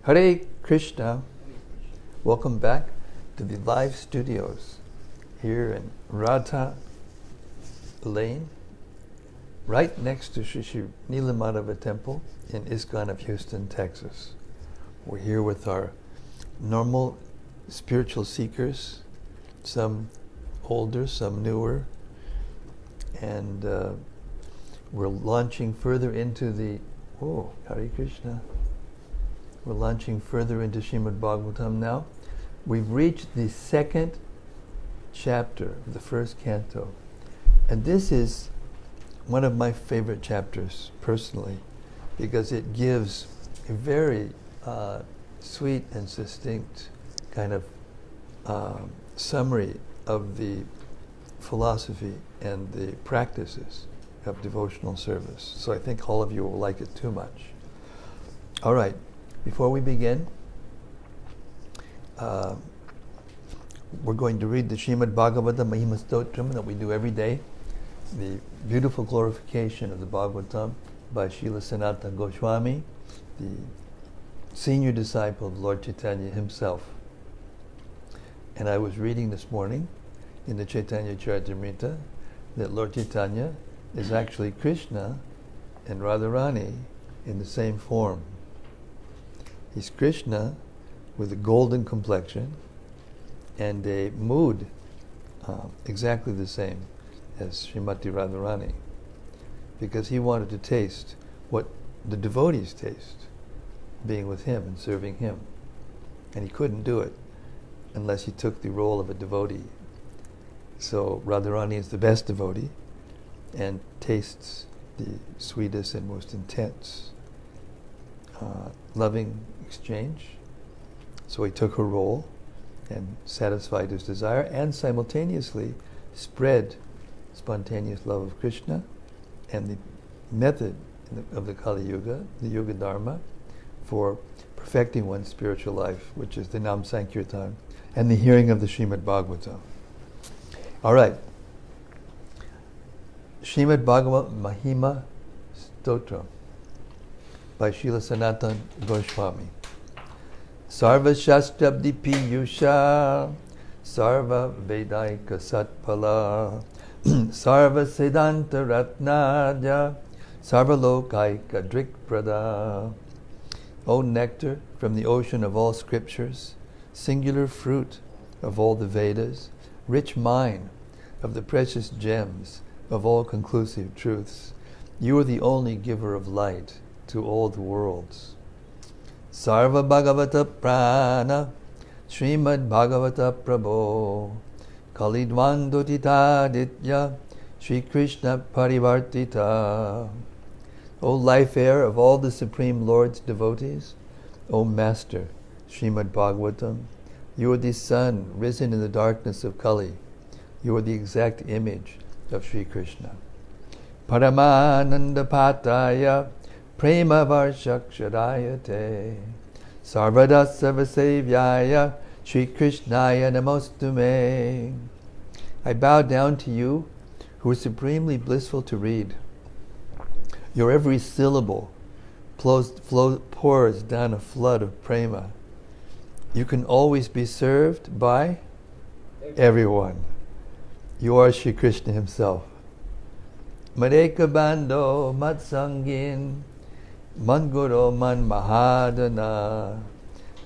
Hare Krishna. Welcome back to the live studios here in Radha Lane, right next to Shri Neelamadhava Temple in ISKCON of Houston, Texas. We're here with our normal spiritual seekers, some older, some newer, and we're launching further into the, Hare Krishna. We're launching further into Srimad-Bhagavatam now. We've reached the second chapter of the first canto. And this is one of my favorite chapters, personally, because it gives a very sweet and succinct kind of summary of the philosophy and the practices of devotional service. So I think all of you will like it too much. All right. Before we begin, we're going to read the Srimad-Bhagavatam Mahima Stotram that we do every day, the beautiful glorification of the Bhagavatam by Srila Sanatana Goswami, the senior disciple of Lord Chaitanya himself. And I was reading this morning in the Chaitanya Charitamrita that Lord Chaitanya is actually Krishna and Radharani in the same form. He's Krishna with a golden complexion and a mood exactly the same as Srimati Radharani, because he wanted to taste what the devotees taste, being with him and serving him. And he couldn't do it unless he took the role of a devotee. So Radharani is the best devotee and tastes the sweetest and most intense loving exchange. So he took her role and satisfied his desire and simultaneously spread spontaneous love of Krishna and the method of the Kali Yuga, the Yuga Dharma, for perfecting one's spiritual life, which is the Nam Sankirtan and the hearing of the Srimad-Bhagavatam. All right. Srimad-Bhagavatam Mahima Stotram by Srila Sanatana Goswami. Sarva Shastrabdi Piyusha, Sarva Vedaika Satpala, Sarva Siddhanta Ratnaja, Sarva Lokaika Drikprada. O nectar from the ocean of all scriptures, singular fruit of all the Vedas, rich mine of the precious gems of all conclusive truths, you are the only giver of light to all the worlds. Sarva Bhagavata Prana, Srimad-Bhagavata Prabho, Kalidvandotita Ditya, Sri Krishna Parivartita. O life air of all the Supreme Lord's devotees, O Master, Srimad-Bhagavatam, you are the sun risen in the darkness of Kali. You are the exact image of Sri Krishna. Paramananda Pataya, Prema Varshakshadayate, Sarvada Sarvasevyaya, Sri Krishnaya Namostume. I bow down to you, who are supremely blissful to read. Your every syllable pours down a flood of prema. You can always be served by everyone. You are Sri Krishna himself. Madeka Bando Matsangin, Manguro Man Mahadana,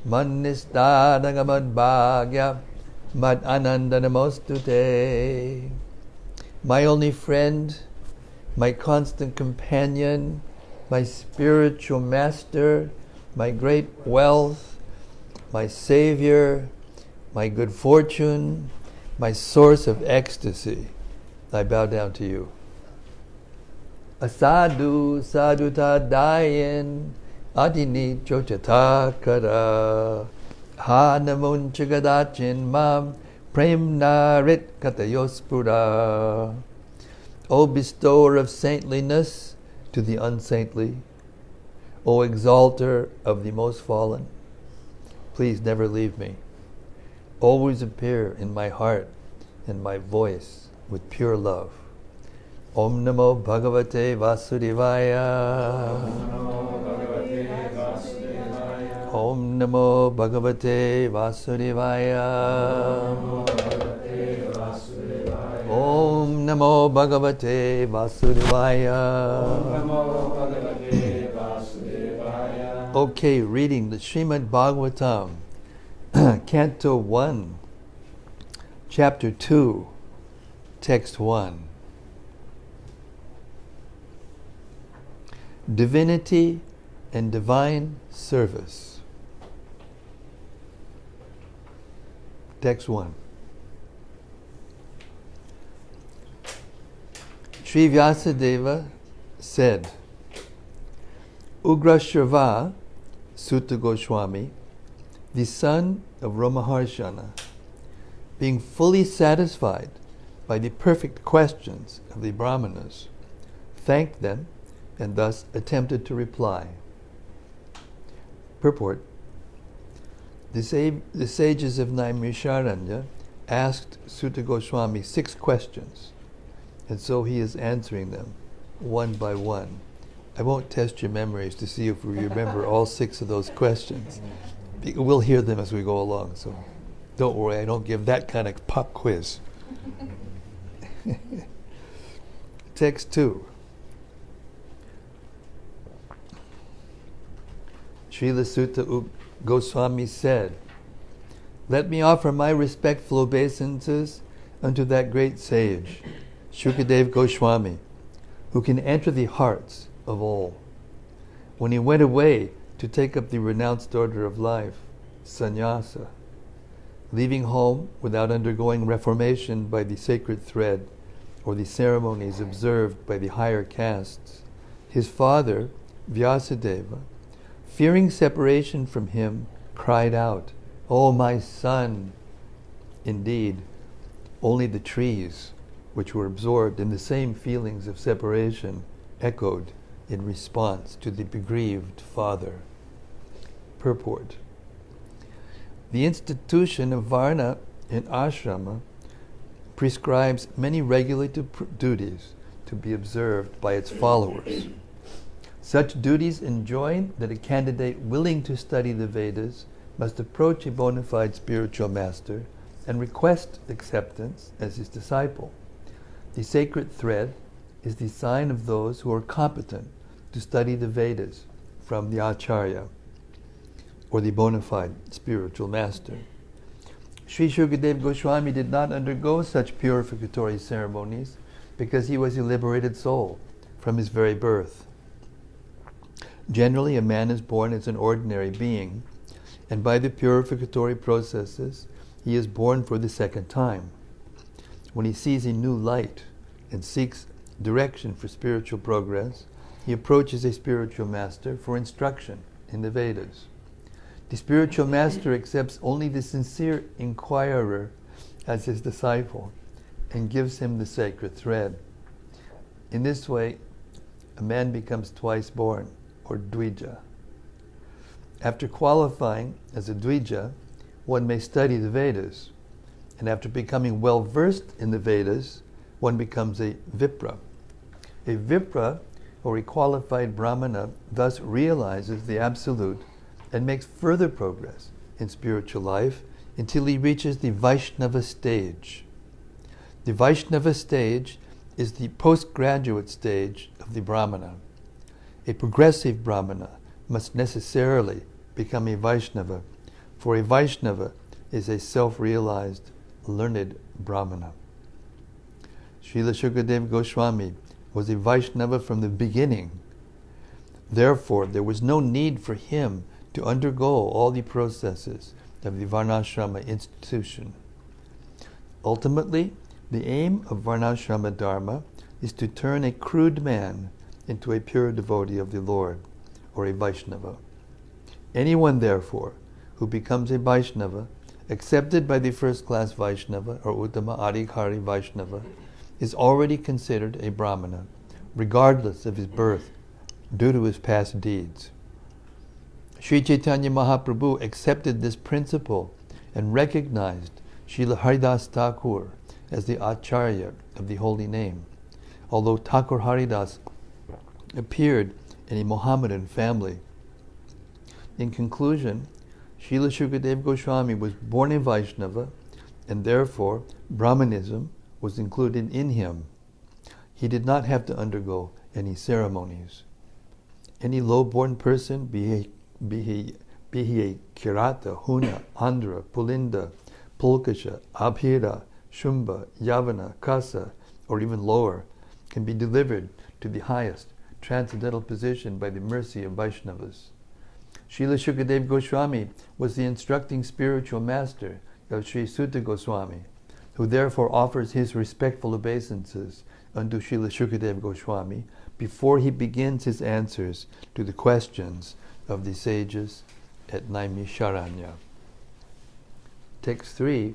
Man Nistadanga Mad Bhagya, Mad Ananda Namostute. My only friend, my constant companion, my spiritual master, my great wealth, my savior, my good fortune, my source of ecstasy, I bow down to you. Asadu saduta dayan adini chochata kara hanamun chagadachin mam premna rit katayospura. O bestower of saintliness to the unsaintly, O exalter of the most fallen, please never leave me. Always appear in my heart and my voice with pure love. Om Namo Bhagavate Vasudevaya. Om Om Namo Bhagavate Vasudevaya. Om Namo Bhagavate Vasudevaya. Okay, reading the Srimad-Bhagavatam, Canto 1, Chapter 2, Text 1. Divinity and Divine Service. Text 1. Sri Vyasadeva said, Ugrashrava Sutta Goswami, the son of Ramaharshana, being fully satisfied by the perfect questions of the Brahmanas, thanked them and thus attempted to reply. Purport. The sages of Naimisharanya asked Sutta Goswami 6 questions, and so he is answering them one by one. I won't test your memories to see if we remember all 6 of those questions. We'll hear them as we go along, so don't worry, I don't give that kind of pop quiz. Text 2. Srila Sutta Goswami said, let me offer my respectful obeisances unto that great sage, Shukadev Goswami, who can enter the hearts of all. When he went away to take up the renounced order of life, sannyasa, leaving home without undergoing reformation by the sacred thread or the ceremonies observed by the higher castes, his father, Vyasadeva, fearing separation from him, cried out, "O my son!" Indeed, only the trees, which were absorbed in the same feelings of separation, echoed in response to the bereaved father. Purport. The institution of Varna and Ashrama prescribes many regulative duties to be observed by its followers. Such duties enjoin that a candidate willing to study the Vedas must approach a bona fide spiritual master and request acceptance as his disciple. The sacred thread is the sign of those who are competent to study the Vedas from the Acharya, or the bona fide spiritual master. Sri Shukadev Goswami did not undergo such purificatory ceremonies because he was a liberated soul from his very birth. Generally, a man is born as an ordinary being, and by the purificatory processes, he is born for the second time. When he sees a new light and seeks direction for spiritual progress, he approaches a spiritual master for instruction in the Vedas. The spiritual master accepts only the sincere inquirer as his disciple and gives him the sacred thread. In this way, a man becomes twice born, or Dvija. After qualifying as a Dvija, one may study the Vedas, and after becoming well versed in the Vedas, one becomes a Vipra. A Vipra, or a qualified Brahmana, thus realizes the Absolute and makes further progress in spiritual life until he reaches the Vaishnava stage. The Vaishnava stage is the postgraduate stage of the Brahmana. A progressive Brahmana must necessarily become a Vaishnava, for a Vaishnava is a self-realized, learned Brahmana. Srila Shukadev Goswami was a Vaishnava from the beginning. Therefore, there was no need for him to undergo all the processes of the Varnashrama institution. Ultimately, the aim of Varnashrama Dharma is to turn a crude man into a pure devotee of the Lord, or a Vaishnava. Anyone, therefore, who becomes a Vaishnava, accepted by the first-class Vaishnava, or Uttama Adhikari Vaishnava, is already considered a Brahmana, regardless of his birth, due to his past deeds. Sri Chaitanya Mahaprabhu accepted this principle and recognized Srila Haridas Thakur as the Acharya of the holy name, although Thakur Haridas appeared in a Mohammedan family. In conclusion, Srila Shukadeva Goswami was born in Vaishnava, and therefore Brahmanism was included in him. He did not have to undergo any ceremonies. Any low-born person, be he a Kirata, Huna, Andhra, Pulinda, Pulkasha, Abhira, Shumba, Yavana, Kasa, or even lower, can be delivered to the highest transcendental position by the mercy of Vaishnavas. Srila Shukadeva Goswami was the instructing spiritual master of Sri Sutta Goswami, who therefore offers his respectful obeisances unto Srila Shukadeva Goswami before he begins his answers to the questions of the sages at Naimisharanya. Text 3.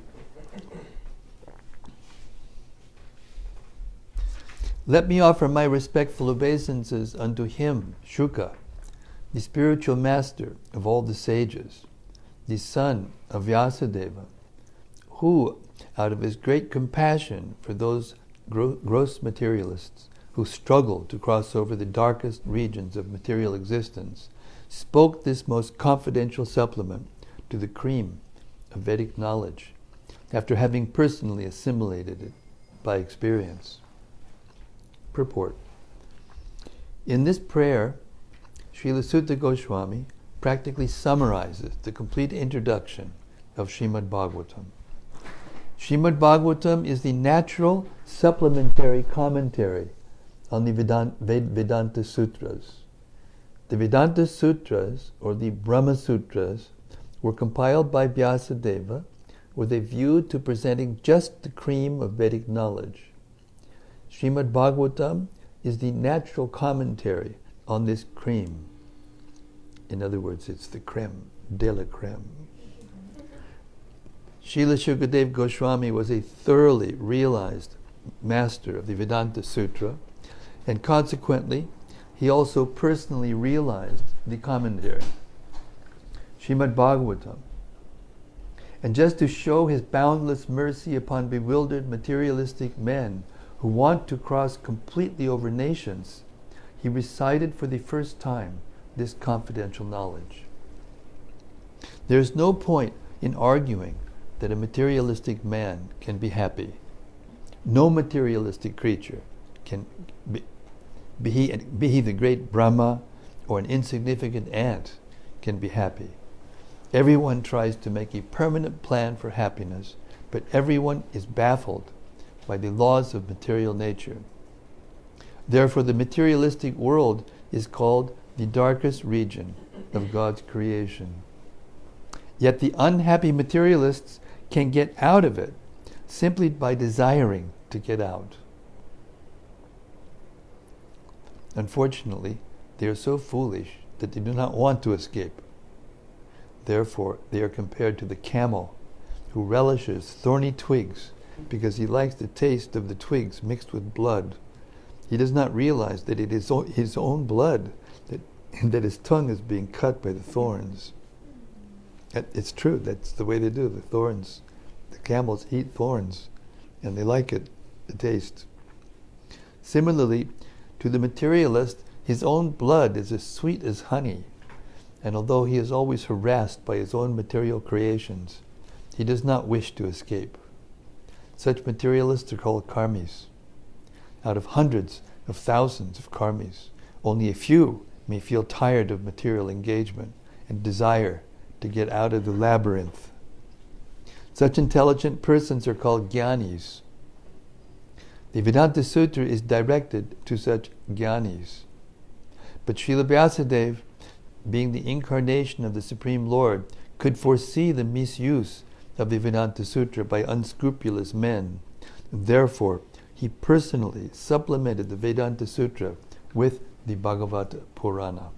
Let me offer my respectful obeisances unto him, Shuka, the spiritual master of all the sages, the son of Vyasadeva, who, out of his great compassion for those gross materialists who struggle to cross over the darkest regions of material existence, spoke this most confidential supplement to the cream of Vedic knowledge, after having personally assimilated it by experience. Purport. In this prayer, Srila Sutta Goswami practically summarizes the complete introduction of Srimad-Bhagavatam. Srimad-Bhagavatam is the natural supplementary commentary on the Vedanta Sutras. The Vedanta Sutras, or the Brahma Sutras, were compiled by Vyasadeva with a view to presenting just the cream of Vedic knowledge. Srimad-Bhagavatam is the natural commentary on this cream. In other words, it's the creme de la creme. Srila Shukadeva Goswami was a thoroughly realized master of the Vedanta Sutra, and consequently, he also personally realized the commentary, Srimad-Bhagavatam. And just to show his boundless mercy upon bewildered materialistic men who want to cross completely over nations, he recited for the first time this confidential knowledge. There is no point in arguing that a materialistic man can be happy. No materialistic creature can be he the great Brahma or an insignificant ant can be happy. Everyone tries to make a permanent plan for happiness, but everyone is baffled by the laws of material nature. Therefore, the materialistic world is called the darkest region of God's creation. Yet the unhappy materialists can get out of it simply by desiring to get out. Unfortunately, they are so foolish that they do not want to escape. Therefore, they are compared to the camel who relishes thorny twigs because he likes the taste of the twigs mixed with blood. He does not realize that it is his own blood, that his tongue is being cut by the thorns. It's true, that's the way they do. The thorns, the camels eat thorns, and they like it, the taste. Similarly, to the materialist, his own blood is as sweet as honey, and although he is always harassed by his own material creations, he does not wish to escape. Such materialists are called karmis. Out of hundreds of thousands of karmis, only a few may feel tired of material engagement and desire to get out of the labyrinth. Such intelligent persons are called jnanis. The Vedanta Sutra is directed to such jnanis. But Srila Vyasadeva, being the incarnation of the Supreme Lord, could foresee the misuse of the Vedanta Sutra by unscrupulous men. Therefore, he personally supplemented the Vedanta Sutra with the Bhagavata Purana.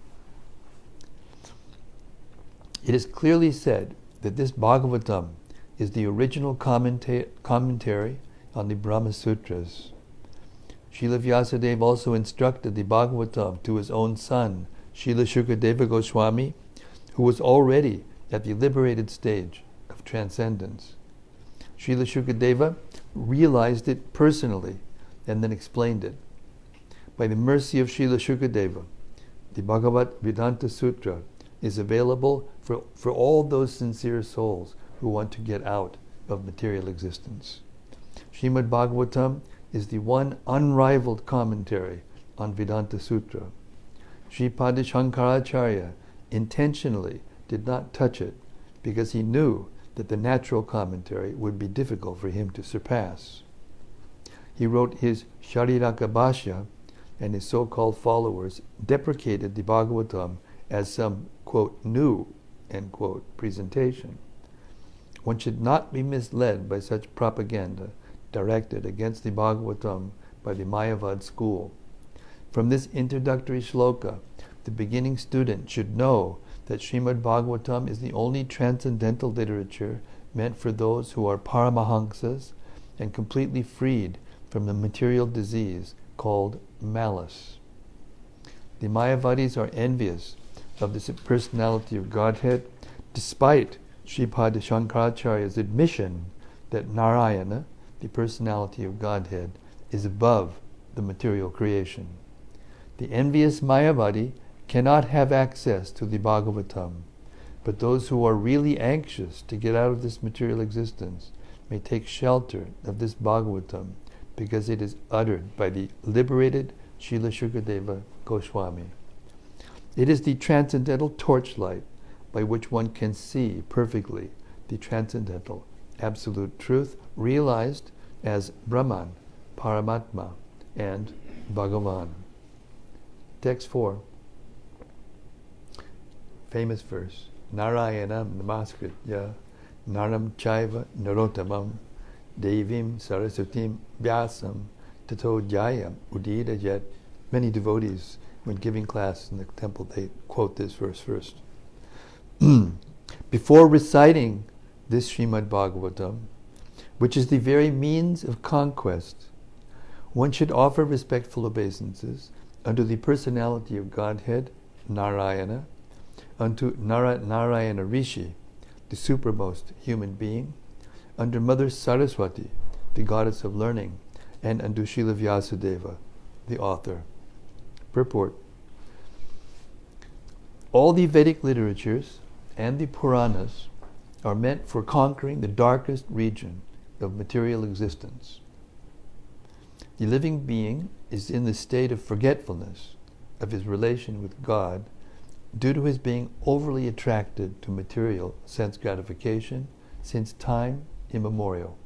It is clearly said that this Bhagavatam is the original commentary on the Brahma Sutras. Srila Vyasadeva also instructed the Bhagavatam to his own son, Srila Shukadeva Goswami, who was already at the liberated stage of transcendence. Srila Shukadeva realized it personally and then explained it. By the mercy of Srila Shukadeva, the Bhagavad Vedanta Sutra is available for all those sincere souls who want to get out of material existence. Srimad-Bhagavatam is the one unrivaled commentary on Vedanta Sutra. Sripada Shankaracharya intentionally did not touch it because he knew that the natural commentary would be difficult for him to surpass. He wrote his Shariraka Bhashya, and his so-called followers deprecated the Bhagavatam as some, quote, new, end quote, presentation. One should not be misled by such propaganda directed against the Bhagavatam by the Mayavad school. From this introductory shloka, the beginning student should know that Srimad-Bhagavatam is the only transcendental literature meant for those who are paramahamsas and completely freed from the material disease called malice. The Mayavadis are envious of the personality of Godhead, despite Sripada Shankaracharya's admission that Narayana, the personality of Godhead, is above the material creation. The envious Mayavadi cannot have access to the Bhagavatam, but those who are really anxious to get out of this material existence may take shelter of this Bhagavatam because it is uttered by the liberated Srila Shukadeva Goswami. It is the transcendental torchlight by which one can see perfectly the transcendental absolute truth realized as Brahman, Paramatma, and Bhagavan. Text 4. Famous verse. Narayanam namaskritya naram chaiva narotamam devim saraswatim vyasam tato jayam udidajat. Many devotees, when giving class in the temple, they quote this verse first. Before reciting this Srimad-Bhagavatam, which is the very means of conquest, one should offer respectful obeisances unto the personality of Godhead, Narayana, unto Narayana Rishi, the supermost human being, unto Mother Saraswati, the goddess of learning, and unto Srila Vyasadeva, the author. Purport. All the Vedic literatures and the Puranas are meant for conquering the darkest region of material existence. The living being is in the state of forgetfulness of his relation with God due to his being overly attracted to material sense gratification since time immemorial.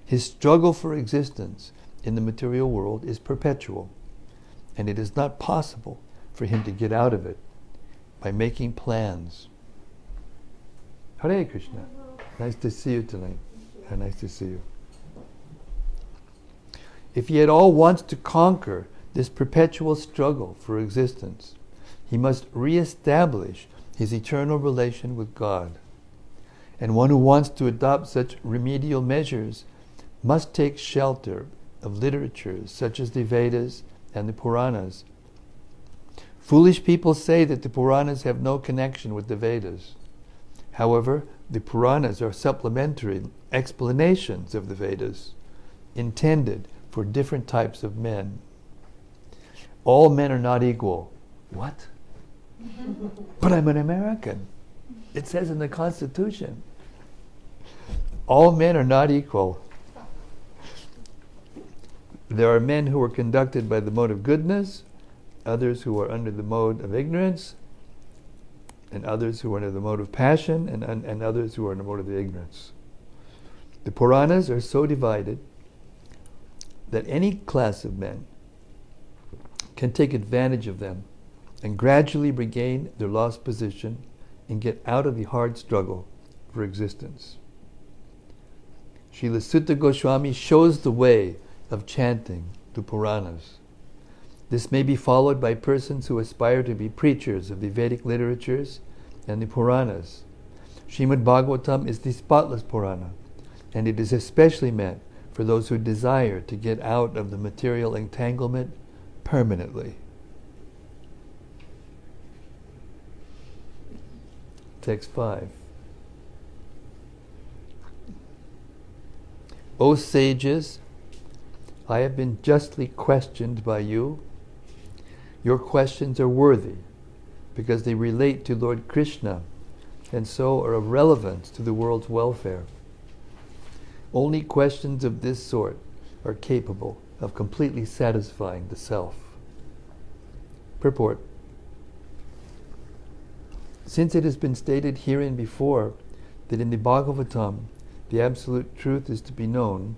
His struggle for existence in the material world is perpetual, and it is not possible for him to get out of it by making plans. Hare Krishna. Nice to see you tonight. Nice to see you. If he at all wants to conquer this perpetual struggle for existence, he must re-establish his eternal relation with God. And one who wants to adopt such remedial measures must take shelter of literatures such as the Vedas and the Puranas. Foolish people say that the Puranas have no connection with the Vedas. However, the Puranas are supplementary explanations of the Vedas, intended for different types of men. All men are not equal. What? But I'm an American. It says in the Constitution. All men are not equal. There are men who are conducted by the mode of goodness, others who are under the mode of ignorance, and others who are under the mode of passion, and others who are in the mode of ignorance. The Puranas are so divided that any class of men can take advantage of them and gradually regain their lost position and get out of the hard struggle for existence. Srila Sutta Goswami shows the way of chanting the Puranas. This may be followed by persons who aspire to be preachers of the Vedic literatures and the Puranas. Srimad-Bhagavatam is the spotless Purana, and it is especially meant for those who desire to get out of the material entanglement permanently. Text 5. O sages, I have been justly questioned by you. Your questions are worthy, because they relate to Lord Krishna and so are of relevance to the world's welfare. Only questions of this sort are capable of completely satisfying the self. Purport. Since it has been stated herein before that in the Bhagavatam the absolute truth is to be known,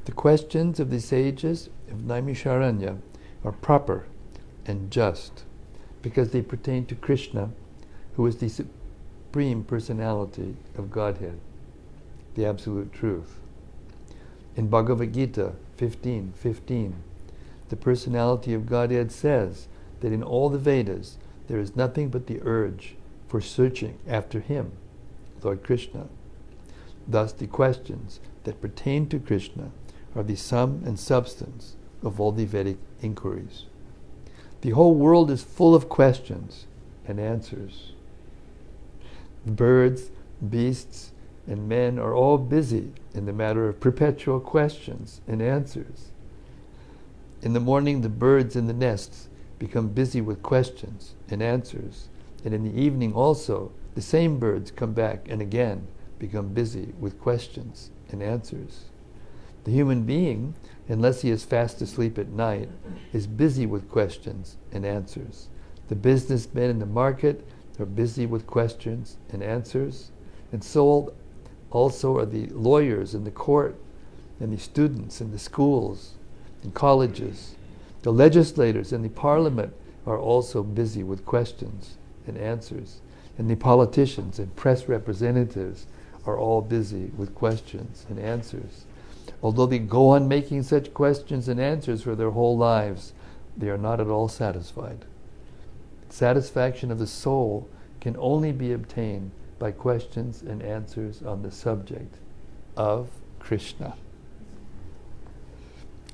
the questions of the sages of Naimisharanya are proper and just because they pertain to Krishna, who is the Supreme Personality of Godhead, the absolute truth. In Bhagavad Gita 15:15, the personality of Godhead says that in all the Vedas there is nothing but the urge for searching after Him, Lord Krishna. Thus the questions that pertain to Krishna are the sum and substance of all the Vedic inquiries. The whole world is full of questions and answers. Birds, beasts, and men are all busy in the matter of perpetual questions and answers. In the morning, the birds in the nests become busy with questions and answers, and in the evening also, the same birds come back and again become busy with questions and answers. The human being, unless he is fast asleep at night, is busy with questions and answers. The businessmen in the market are busy with questions and answers, and so also are the lawyers in the court, and the students in the schools and colleges. The legislators in the parliament are also busy with questions and answers, and the politicians and press representatives are all busy with questions and answers. Although they go on making such questions and answers for their whole lives, they are not at all satisfied. Satisfaction of the soul can only be obtained by questions and answers on the subject of Krishna.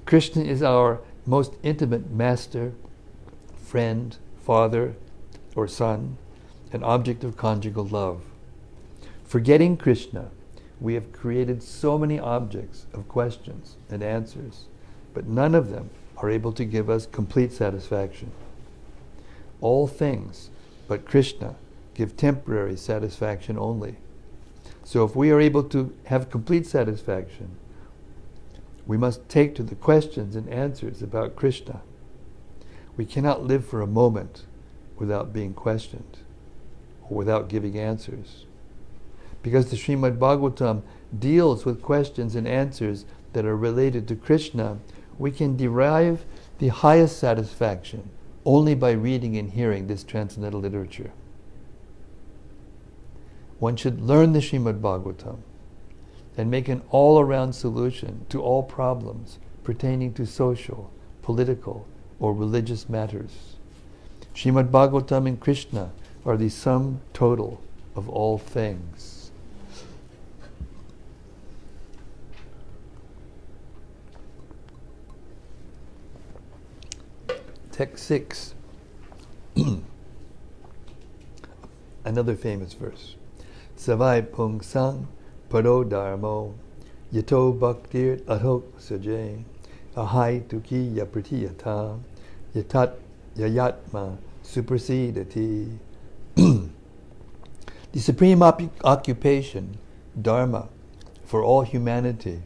Krishna is our most intimate master, friend, father, or son, an object of conjugal love. Forgetting Krishna, we have created so many objects of questions and answers, but none of them are able to give us complete satisfaction. All things but Krishna give temporary satisfaction only. So if we are able to have complete satisfaction, we must take to the questions and answers about Krishna. We cannot live for a moment without being questioned or without giving answers. Because the Srimad-Bhagavatam deals with questions and answers that are related to Krishna, we can derive the highest satisfaction only by reading and hearing this transcendental literature. One should learn the Srimad-Bhagavatam and make an all-around solution to all problems pertaining to social, political, or religious matters. Srimad-Bhagavatam and Krishna are the sum total of all things. Text 6. Another famous verse. Savai pung sang paro dharmo yato bhaktir aho sajay ahai tuki yapratiyata yatat yayatma supersedati. The supreme occupation, dharma, for all humanity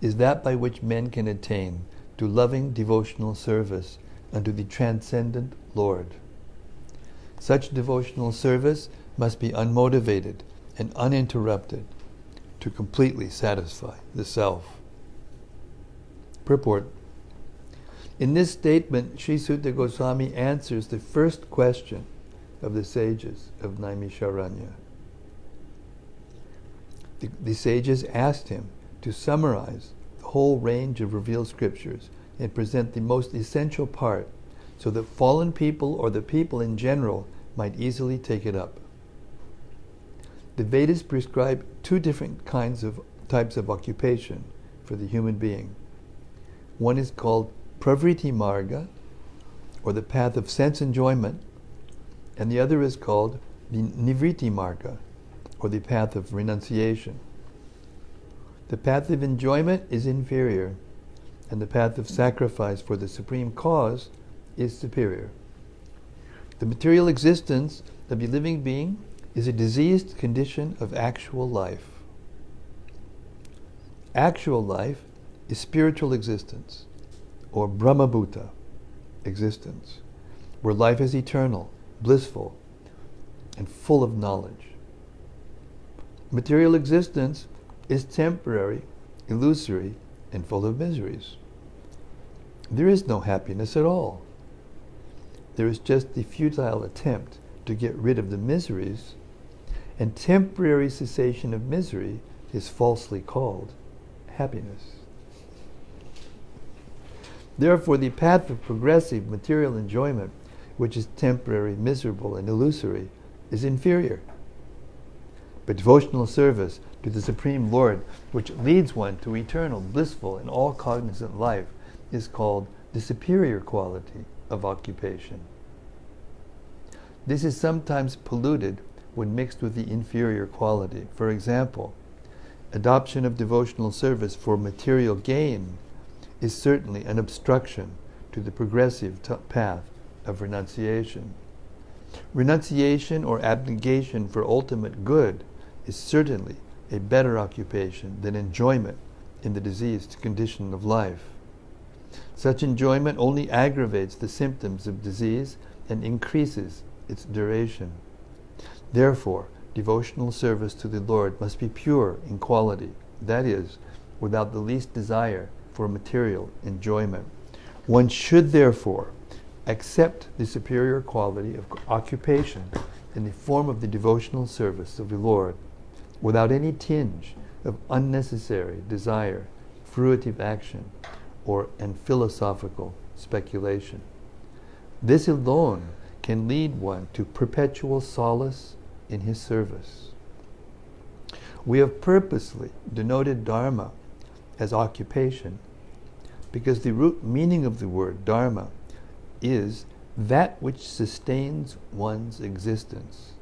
is that by which men can attain to loving devotional service unto the transcendent Lord. Such devotional service must be unmotivated and uninterrupted to completely satisfy the self. Purport. In this statement, Sri Sutta Goswami answers the first question of the sages of Naimisharanya. The sages asked him to summarize the whole range of revealed scriptures and present the most essential part so that fallen people or the people in general might easily take it up. The Vedas prescribe two different types of occupation for the human being. One is called pravriti marga, or the path of sense enjoyment, and the other is called the nivriti marga, or the path of renunciation. The path of enjoyment is inferior, and the path of sacrifice for the supreme cause is superior. The material existence of a living being is a diseased condition of actual life. Actual life is spiritual existence, or Brahmabhuta existence, where life is eternal, blissful, and full of knowledge. Material existence is temporary, illusory, and full of miseries. There is no happiness at all. There is just the futile attempt to get rid of the miseries, and temporary cessation of misery is falsely called happiness. Therefore, the path of progressive material enjoyment, which is temporary, miserable, and illusory, is inferior. But devotional service to the Supreme Lord, which leads one to eternal, blissful, and all-cognizant life, is called the superior quality of occupation. This is sometimes polluted when mixed with the inferior quality. For example, adoption of devotional service for material gain is certainly an obstruction to the progressive path of renunciation. Renunciation or abnegation for ultimate good is certainly a better occupation than enjoyment in the diseased condition of life. Such enjoyment only aggravates the symptoms of disease and increases its duration. Therefore, devotional service to the Lord must be pure in quality, that is, without the least desire for material enjoyment. One should therefore accept the superior quality of occupation in the form of the devotional service of the Lord, without any tinge of unnecessary desire, fruitive action, and philosophical speculation. This alone can lead one to perpetual solace in his service. We have purposely denoted dharma as occupation because the root meaning of the word dharma is that which sustains one's existence.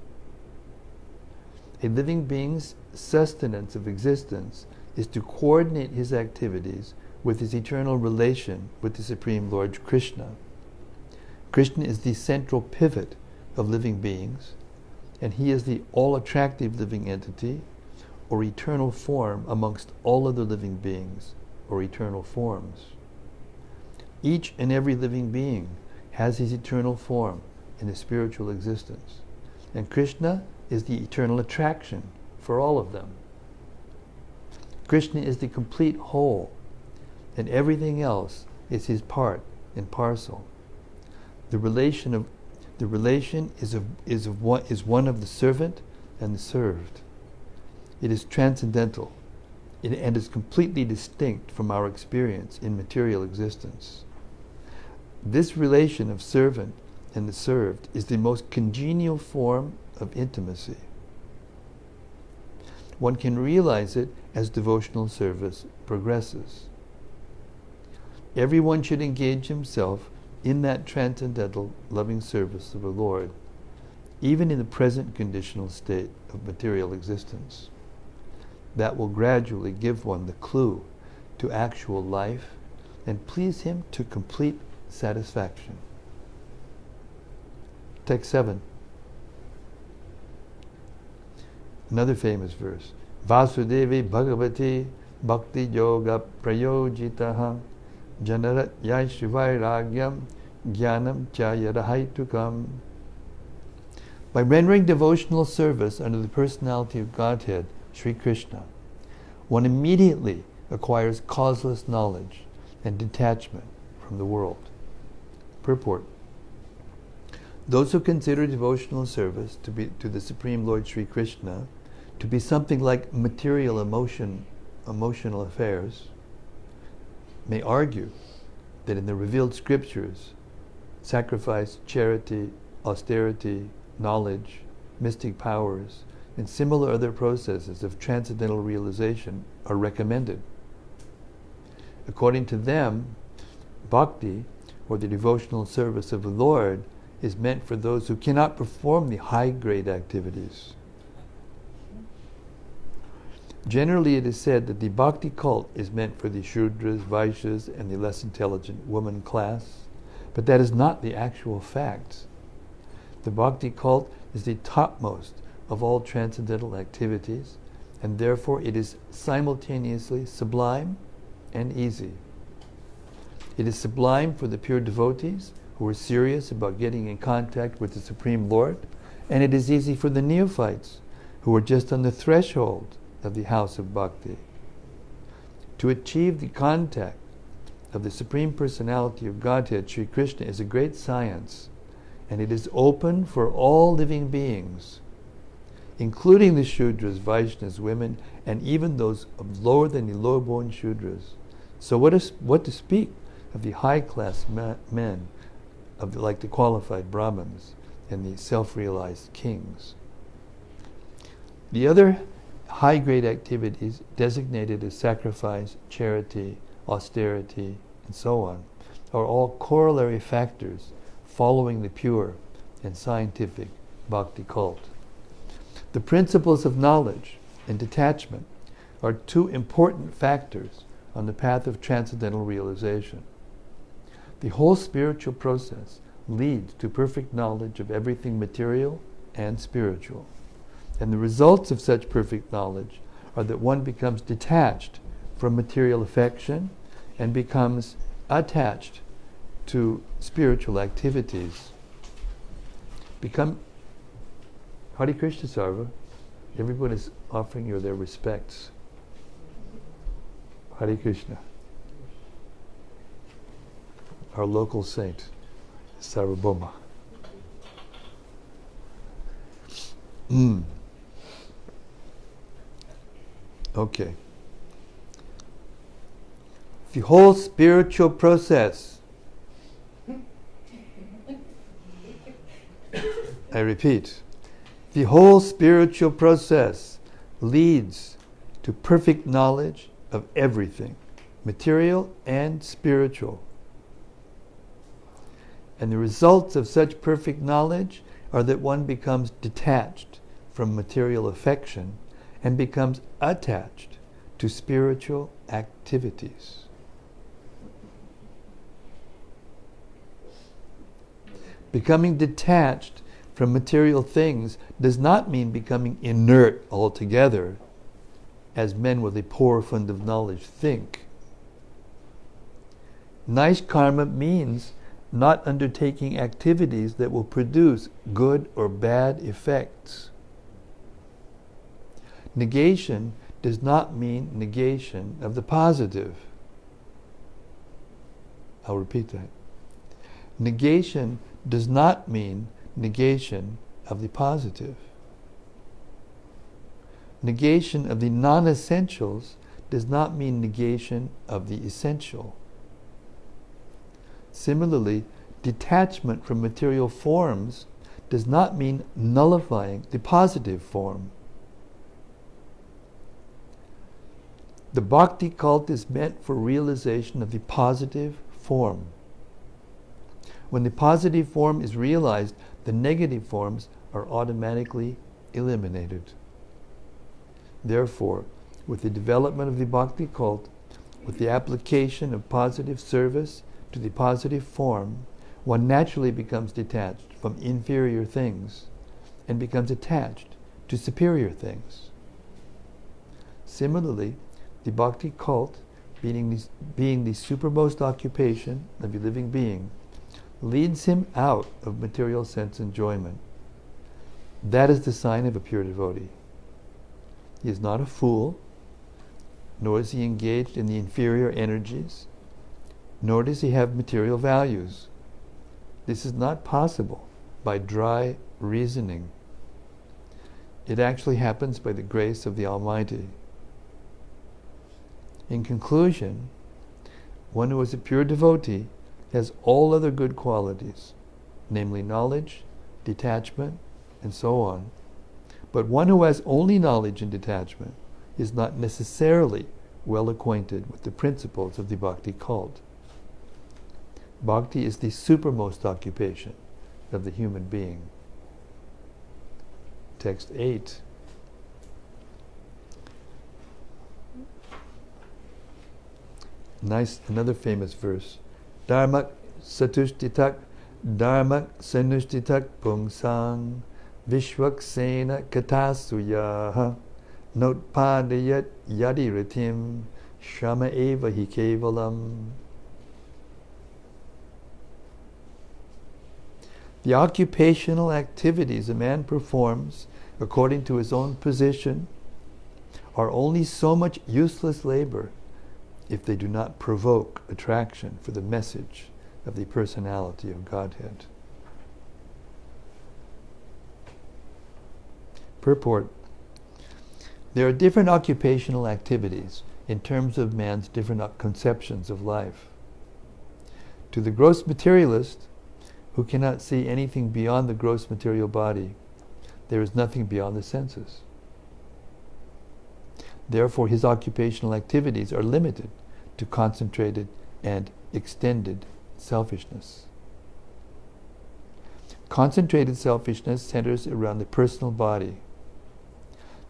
A living being's sustenance of existence is to coordinate his activities with his eternal relation with the Supreme Lord Krishna. Krishna is the central pivot of living beings, and he is the all-attractive living entity, or eternal form amongst all other living beings, or eternal forms. Each and every living being has his eternal form in the spiritual existence, and Krishna is the eternal attraction for all of them. Krishna is the complete whole, and everything else is his part and parcel. The relation is one of the servant and the served. It is transcendental and is completely distinct from our experience in material existence. This relation of servant and the served is the most congenial form of intimacy. One can realize it as devotional service progresses. Everyone should engage himself in that transcendental loving service of the Lord, even in the present conditional state of material existence. That will gradually give one the clue to actual life and please him to complete satisfaction. Text 7. Another famous verse. Vasudevi Bhagavati Bhakti Yoga Prayojitaha Janarat Yaishvairagyam Jnanam Chayarahaitukam. By rendering devotional service under the personality of Godhead, Sri Krishna, one immediately acquires causeless knowledge and detachment from the world. Purport. Those who consider devotional service to the Supreme Lord Sri Krishna to be something like material emotional affairs may argue that in the revealed scriptures, sacrifice, charity, austerity, knowledge, mystic powers, and similar other processes of transcendental realization are recommended. According to them, bhakti, or the devotional service of the Lord, is meant for those who cannot perform the high-grade activities. Generally, it is said that the bhakti cult is meant for the Shudras, Vaishyas, and the less intelligent woman class, but that is not the actual fact. The bhakti cult is the topmost of all transcendental activities, and therefore it is simultaneously sublime and easy. It is sublime for the pure devotees who are serious about getting in contact with the Supreme Lord, and it is easy for the neophytes who are just on the threshold of the house of bhakti. To achieve the contact of the Supreme Personality of Godhead, Sri Krishna, is a great science, and it is open for all living beings, including the Shudras, Vaishnavas, women, and even those lower than the low-born Shudras. So what to speak of the high-class men, like the qualified Brahmins and the self-realized kings. The other high-grade activities designated as sacrifice, charity, austerity, and so on, are all corollary factors following the pure and scientific bhakti cult. The principles of knowledge and detachment are two important factors on the path of transcendental realization. The whole spiritual process leads to perfect knowledge of everything material and spiritual. And the results of such perfect knowledge are that one becomes detached from material affection and becomes attached to spiritual activities. Hare Krishna Sarva. Everyone is offering you their respects. Hare Krishna. Our local saint, Sarvabhauma. Okay. The whole spiritual process, I repeat, the whole spiritual process leads to perfect knowledge of everything, material and spiritual. And the results of such perfect knowledge are that one becomes detached from material affection and becomes attached to spiritual activities. Becoming detached from material things does not mean becoming inert altogether, as men with a poor fund of knowledge think. Naishkarma means not undertaking activities that will produce good or bad effects. Negation does not mean negation of the positive. I'll repeat that. Negation does not mean negation of the positive. Negation of the non-essentials does not mean negation of the essential. Similarly, detachment from material forms does not mean nullifying the positive form. The bhakti cult is meant for realization of the positive form. When the positive form is realized, the negative forms are automatically eliminated. Therefore, with the development of the bhakti cult, with the application of positive service to the positive form, one naturally becomes detached from inferior things and becomes attached to superior things. Similarly, the bhakti cult, being the supermost occupation of a living being, leads him out of material sense enjoyment. That is the sign of a pure devotee. He is not a fool, nor is he engaged in the inferior energies, nor does he have material values. This is not possible by dry reasoning. It actually happens by the grace of the Almighty. In conclusion, one who is a pure devotee has all other good qualities, namely knowledge, detachment, and so on. But one who has only knowledge and detachment is not necessarily well acquainted with the principles of the bhakti cult. Bhakti is the supermost occupation of the human being. Text 8. Nice, another famous verse. Dharmak satushthitak Dharma sanushtitak pungsang vishwaksena katasuyaha notpadayat yadiritim shama eva hi kevalam. The occupational activities a man performs according to his own position are only so much useless labor if they do not provoke attraction for the message of the personality of Godhead. Purport. There are different occupational activities in terms of man's different conceptions of life. To the gross materialist, who cannot see anything beyond the gross material body, there is nothing beyond the senses. Therefore, his occupational activities are limited to concentrated and extended selfishness. Concentrated selfishness centers around the personal body.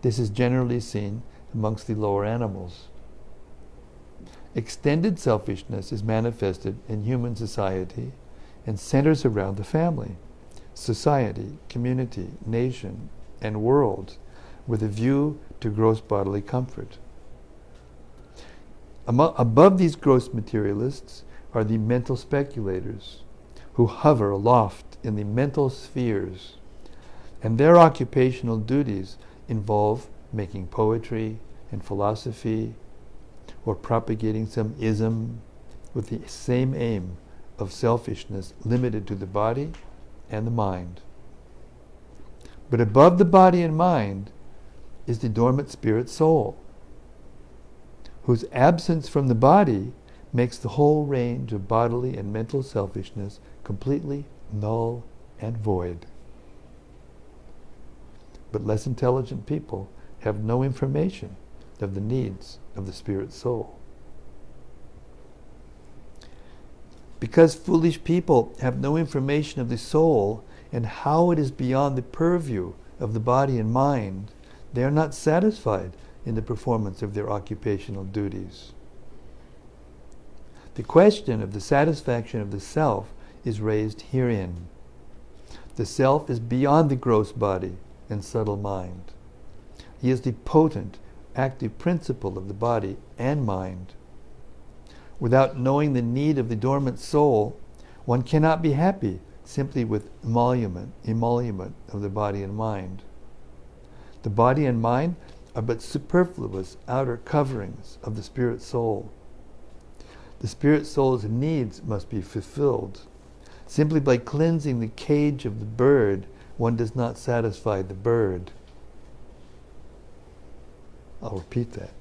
This is generally seen amongst the lower animals. Extended selfishness is manifested in human society and centers around the family, society, community, nation, and world, with a view to gross bodily comfort. Above these gross materialists are the mental speculators, who hover aloft in the mental spheres, and their occupational duties involve making poetry and philosophy, or propagating some ism with the same aim of selfishness limited to the body and the mind. But above the body and mind is the dormant spirit soul, whose absence from the body makes the whole range of bodily and mental selfishness completely null and void. But less intelligent people have no information of the needs of the spirit soul. Because foolish people have no information of the soul and how it is beyond the purview of the body and mind, they are not satisfied in the performance of their occupational duties. The question of the satisfaction of the self is raised herein. The self is beyond the gross body and subtle mind. He is the potent, active principle of the body and mind. Without knowing the need of the dormant soul, one cannot be happy simply with emolument of the body and mind. The body and mind are but superfluous outer coverings of the spirit soul. The spirit soul's needs must be fulfilled. Simply by cleansing the cage of the bird, one does not satisfy the bird. I'll repeat that.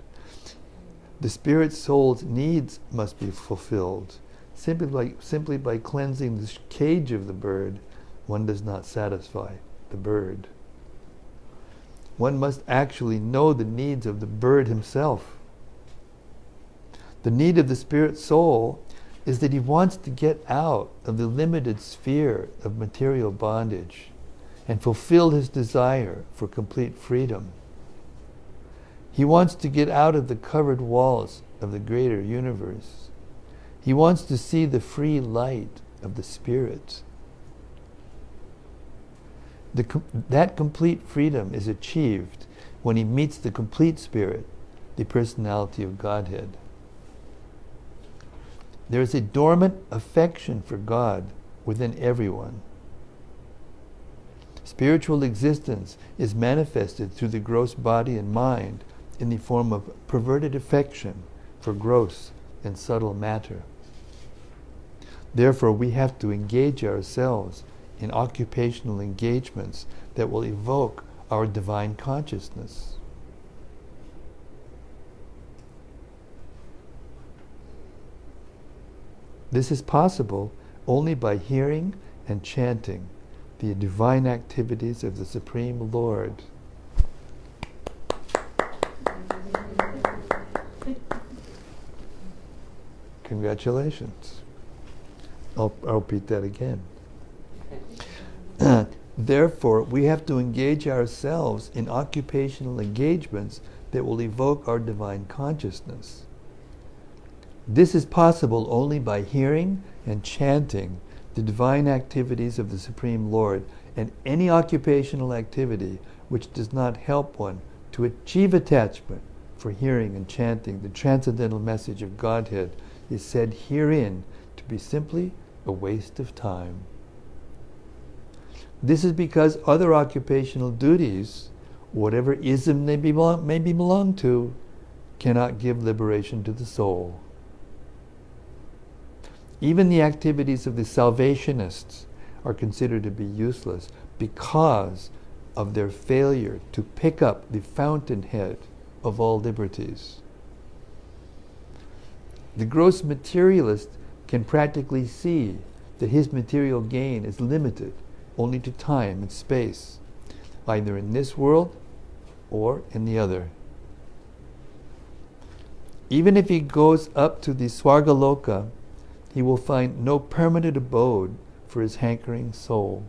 The spirit soul's needs must be fulfilled. Simply by cleansing the cage of the bird, one does not satisfy the bird. One must actually know the needs of the bird himself. The need of the spirit soul is that he wants to get out of the limited sphere of material bondage and fulfill his desire for complete freedom. He wants to get out of the covered walls of the greater universe. He wants to see the free light of the Spirit. That complete freedom is achieved when he meets the complete Spirit, the personality of Godhead. There is a dormant affection for God within everyone. Spiritual existence is manifested through the gross body and mind in the form of perverted affection for gross and subtle matter. Therefore, we have to engage ourselves in occupational engagements that will evoke our divine consciousness. This is possible only by hearing and chanting the divine activities of the Supreme Lord. Congratulations. I'll repeat that again. Therefore, we have to engage ourselves in occupational engagements that will evoke our divine consciousness. This is possible only by hearing and chanting the divine activities of the Supreme Lord, and any occupational activity which does not help one to achieve attachment for hearing and chanting the transcendental message of Godhead is said herein to be simply a waste of time. This is because other occupational duties, whatever ism they may belong to, cannot give liberation to the soul. Even the activities of the Salvationists are considered to be useless because of their failure to pick up the fountainhead of all liberties. The gross materialist can practically see that his material gain is limited only to time and space, either in this world or in the other. Even if he goes up to the Swargaloka, he will find no permanent abode for his hankering soul.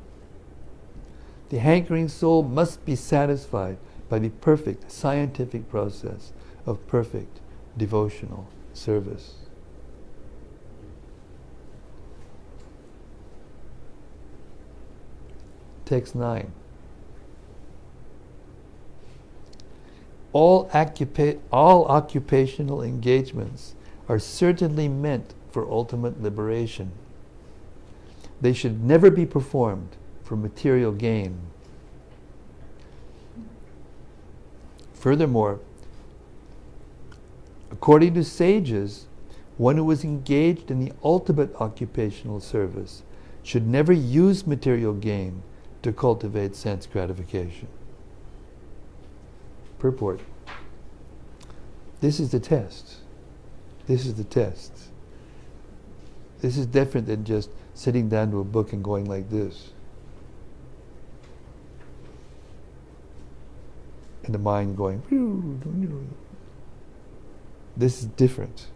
The hankering soul must be satisfied by the perfect scientific process of perfect devotional service. Text 9. All occupational engagements are certainly meant for ultimate liberation. They should never be performed for material gain. Furthermore, according to sages, one who is engaged in the ultimate occupational service should never use material gain to cultivate sense gratification. Purport. This is the test. This is the test. This is different than just sitting down to a book and going like this. And the mind going, this is different.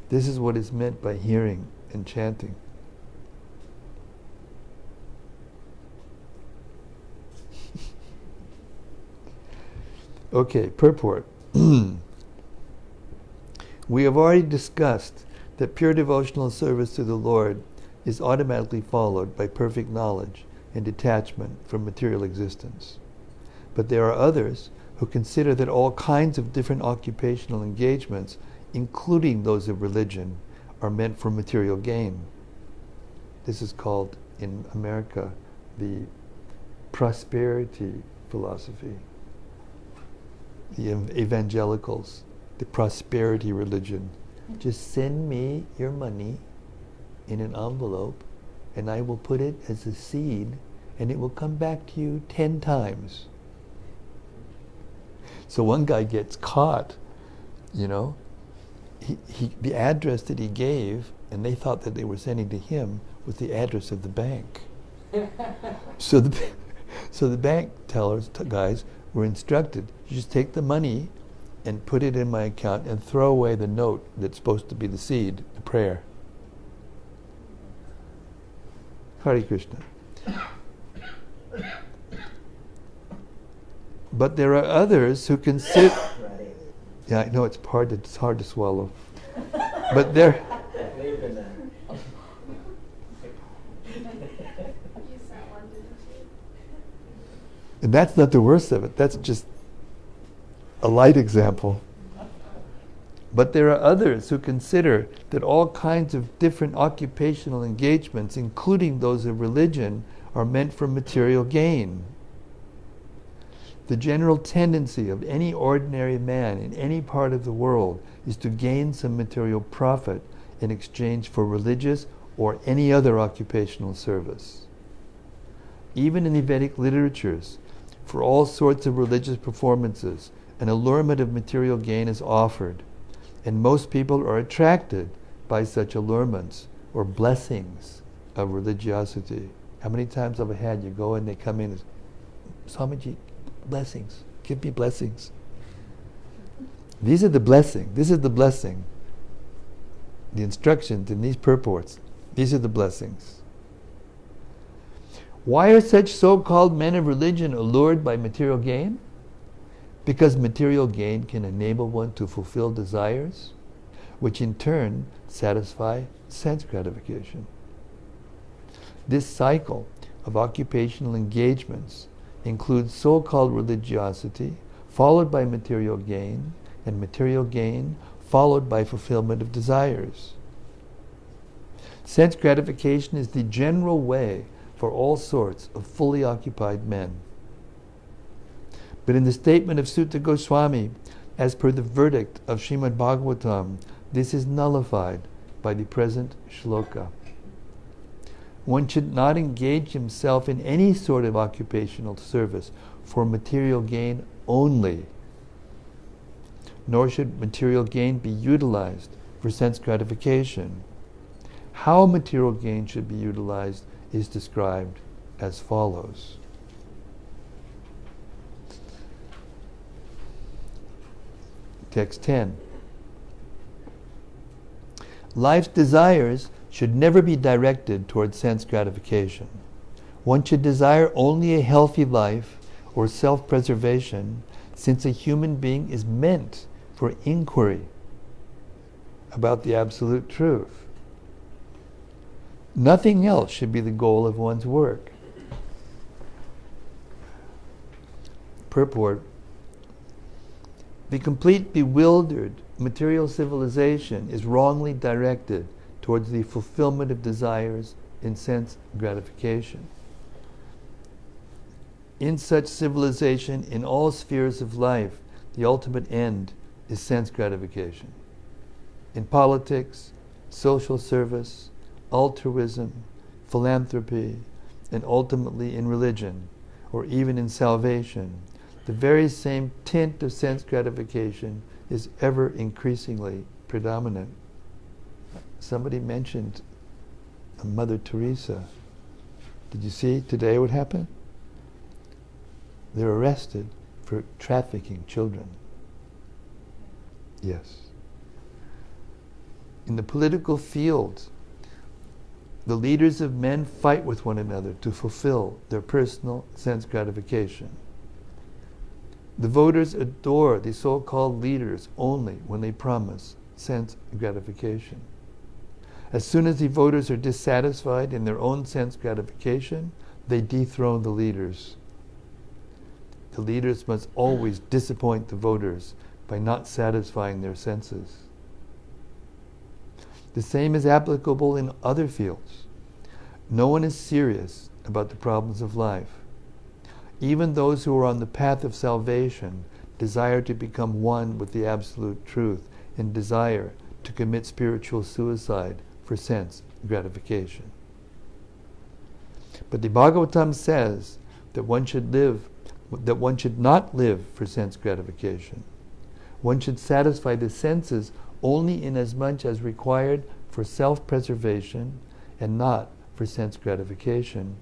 This is what is meant by hearing and chanting. Okay, purport. We have already discussed that pure devotional service to the Lord is automatically followed by perfect knowledge and detachment from material existence. But there are others who consider that all kinds of different occupational engagements, including those of religion, are meant for material gain. This is called, in America, the prosperity philosophy. The evangelicals, the prosperity religion. Just send me your money in an envelope and I will put it as a seed and it will come back to you 10 times. So one guy gets caught, the address that he gave, and they thought that they were sending to him, was the address of the bank. So the bank tellers, guys, were instructed, you just take the money and put it in my account and throw away the note that's supposed to be the seed, the prayer. Hare Krishna. But there are others who consider... Yeah, I know it's hard to swallow. But there... And that's not the worst of it. That's just a light example. But there are others who consider that all kinds of different occupational engagements, including those of religion, are meant for material gain. The general tendency of any ordinary man in any part of the world is to gain some material profit in exchange for religious or any other occupational service. Even in the Vedic literatures, for all sorts of religious performances, an allurement of material gain is offered, and most people are attracted by such allurements or blessings of religiosity. How many times have I had you go and they come in and Swamiji, blessings, give me blessings. These are the blessing. This is the blessing. The instructions in these purports, these are the blessings. Why are such so-called men of religion allured by material gain? because material gain can enable one to fulfill desires, which in turn satisfy sense gratification. This cycle of occupational engagements includes so-called religiosity, followed by material gain, and material gain followed by fulfillment of desires. Sense gratification is the general way for all sorts of fully occupied men. But in the statement of Sutta Goswami, as per the verdict of Srimad-Bhagavatam, this is nullified by the present shloka. One should not engage himself in any sort of occupational service for material gain only, nor should material gain be utilized for sense gratification. How material gain should be utilized is described as follows. Text 10. Life's desires should never be directed towards sense gratification. One should desire only a healthy life or self-preservation, since a human being is meant for inquiry about the absolute truth. Nothing else should be the goal of one's work. Purport. The complete bewildered material civilization is wrongly directed towards the fulfillment of desires in sense gratification. In such civilization, in all spheres of life, the ultimate end is sense gratification. In politics, social service, altruism, philanthropy, and ultimately in religion, or even in salvation, the very same tint of sense gratification is ever increasingly predominant. Somebody mentioned Mother Teresa. Did you see today what happened? They're arrested for trafficking children. Yes. In the political field, the leaders of men fight with one another to fulfill their personal sense gratification. The voters adore the so-called leaders only when they promise sense gratification. As soon as the voters are dissatisfied in their own sense gratification, they dethrone the leaders. The leaders must always disappoint the voters by not satisfying their senses. The same is applicable in other fields. No one is serious about the problems of life. Even those who are on the path of salvation desire to become one with the absolute truth and desire to commit spiritual suicide for sense gratification. But the Bhagavatam says that one should not live for sense gratification. One should satisfy the senses only inasmuch as required for self-preservation and not for sense gratification.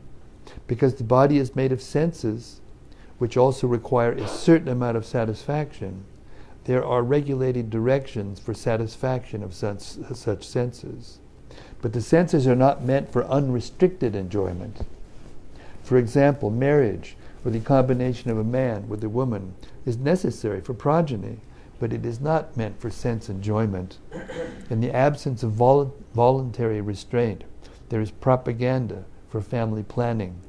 Because the body is made of senses, which also require a certain amount of satisfaction, there are regulated directions for satisfaction of such senses. But the senses are not meant for unrestricted enjoyment. For example, marriage, or the combination of a man with a woman, is necessary for progeny, but it is not meant for sense enjoyment. In the absence of voluntary restraint, there is propaganda for family planning.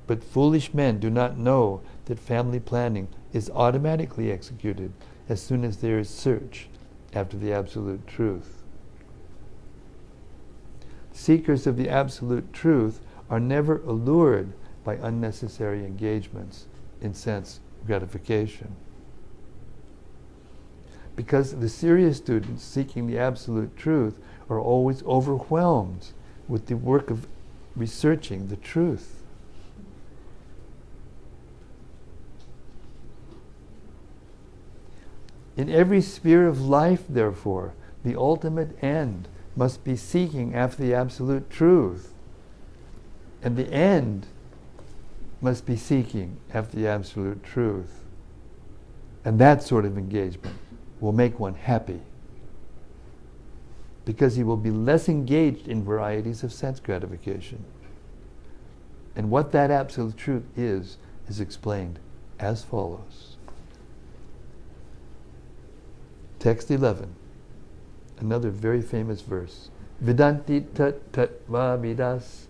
But foolish men do not know that family planning is automatically executed as soon as there is search after the absolute truth. Seekers of the absolute truth are never allured by unnecessary engagements in sense gratification. Because the serious students seeking the absolute truth are always overwhelmed with the work of researching the truth. In every sphere of life, therefore, the ultimate end must be seeking after the absolute truth. And the end must be seeking after the absolute truth. And that sort of engagement will make one happy, because he will be less engaged in varieties of sense gratification. And what that absolute truth is explained as follows. Text 11. Another very famous verse. Vidanti tat tatva vidas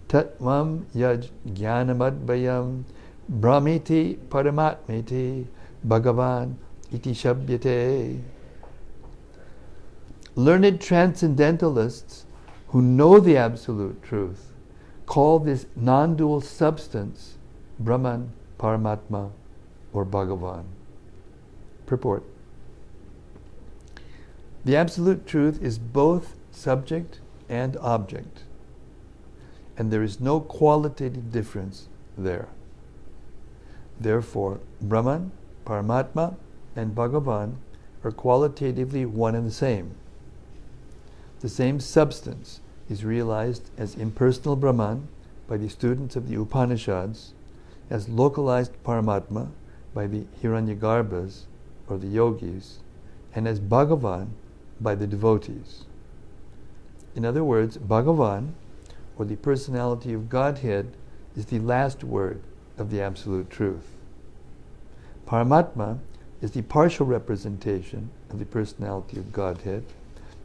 tatvam yaj jnanamadvayam brahmiti paramatmiti bhagavan iti shabhyate. Learned transcendentalists who know the absolute truth call this non-dual substance Brahman, Paramatma, or Bhagavan. Purport. The absolute truth is both subject and object, and there is no qualitative difference there. Therefore, Brahman, Paramatma, and Bhagavan are qualitatively one and the same. The same substance is realized as impersonal Brahman by the students of the Upanishads, as localized Paramatma by the Hiranyagarbhas or the yogis, and as Bhagavan by the devotees. In other words, Bhagavan, or the personality of Godhead, is the last word of the absolute truth. Paramatma is the partial representation of the personality of Godhead,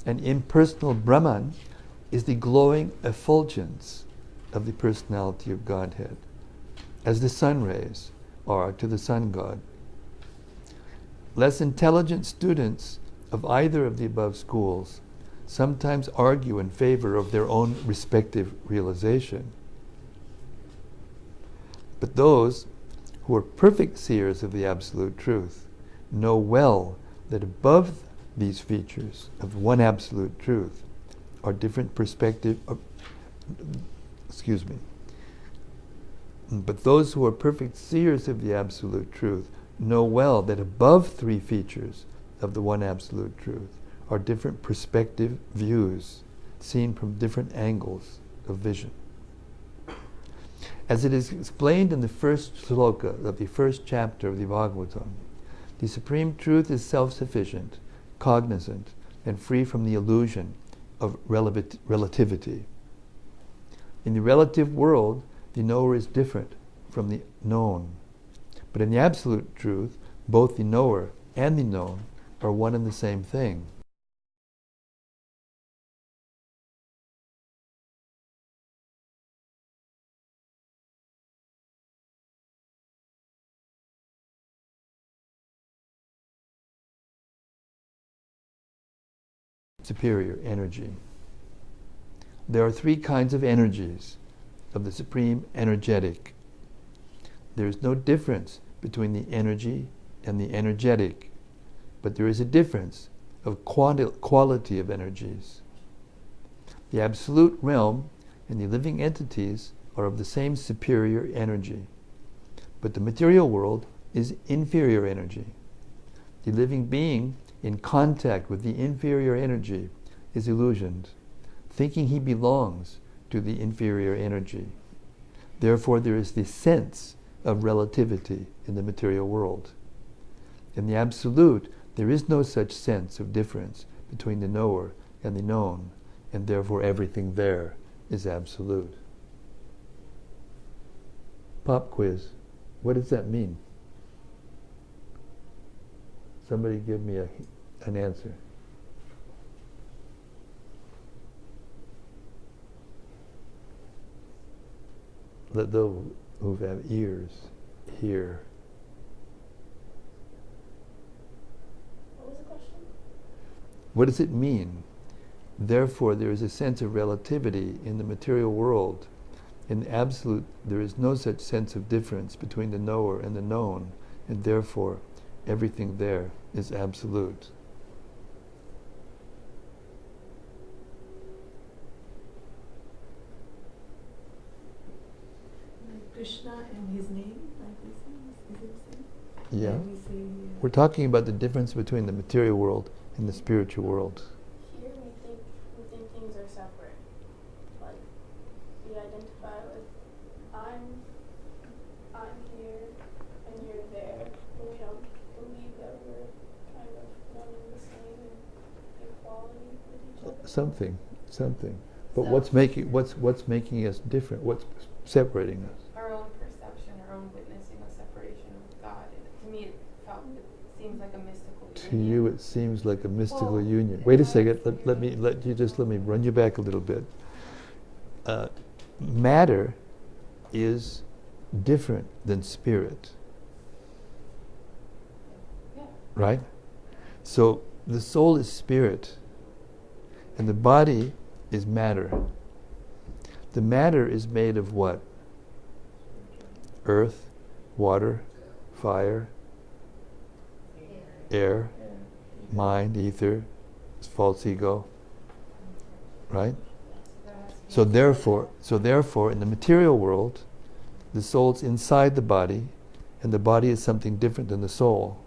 and impersonal Brahman is the glowing effulgence of the personality of Godhead, as the sun rays are to the sun god. Less intelligent students of either of the above schools sometimes argue in favor of their own respective realization. But those who are perfect seers of the absolute truth know well that above these features of one absolute truth are different perspectives. But those who are perfect seers of the absolute truth know well that above three features of the one absolute truth are different perspective views seen from different angles of vision. As it is explained in the first sloka of the first chapter of the Bhagavatam, the Supreme Truth is self-sufficient, cognizant, and free from the illusion of relativity. In the relative world, the knower is different from the known. But in the absolute truth, both the knower and the known are one and the same thing. Superior energy. There are three kinds of energies of the Supreme Energetic. There is no difference between the energy and the energetic, but there is a difference of quality of energies. The absolute realm and the living entities are of the same superior energy, but the material world is inferior energy. The living being in contact with the inferior energy is illusioned, thinking he belongs to the inferior energy. Therefore, there is this sense of relativity in the material world. In the absolute, there is no such sense of difference between the knower and the known, and therefore everything there is absolute. Pop quiz. What does that mean? Somebody give me an answer. Let those who have ears hear. What was the question? What does it mean? Therefore, there is a sense of relativity in the material world. In the absolute, there is no such sense of difference between the knower and the known, and therefore, everything there is absolute. Krishna and his name, like we say, is it the same? Yeah. And we say, We're talking about the difference between the material world and the spiritual world. Here we think things are separate. Like we identify with I'm here and you're there, but we don't believe that we're kind of one and the same and equality with each other. Something. But So- what's making us different? What's separating us? Our own perception, our own witnessing of separation with God. And to me, it seems like a mystical To you it seems like a mystical Well, union. it Wait a might second, seem let me run you back a little bit. Matter is different than spirit. Yeah. Right? So the soul is spirit and the body is matter. The matter is made of what? Earth, water, fire, air, mind, ether, false ego. Right? So therefore, in the material world, the soul's inside the body, and the body is something different than the soul.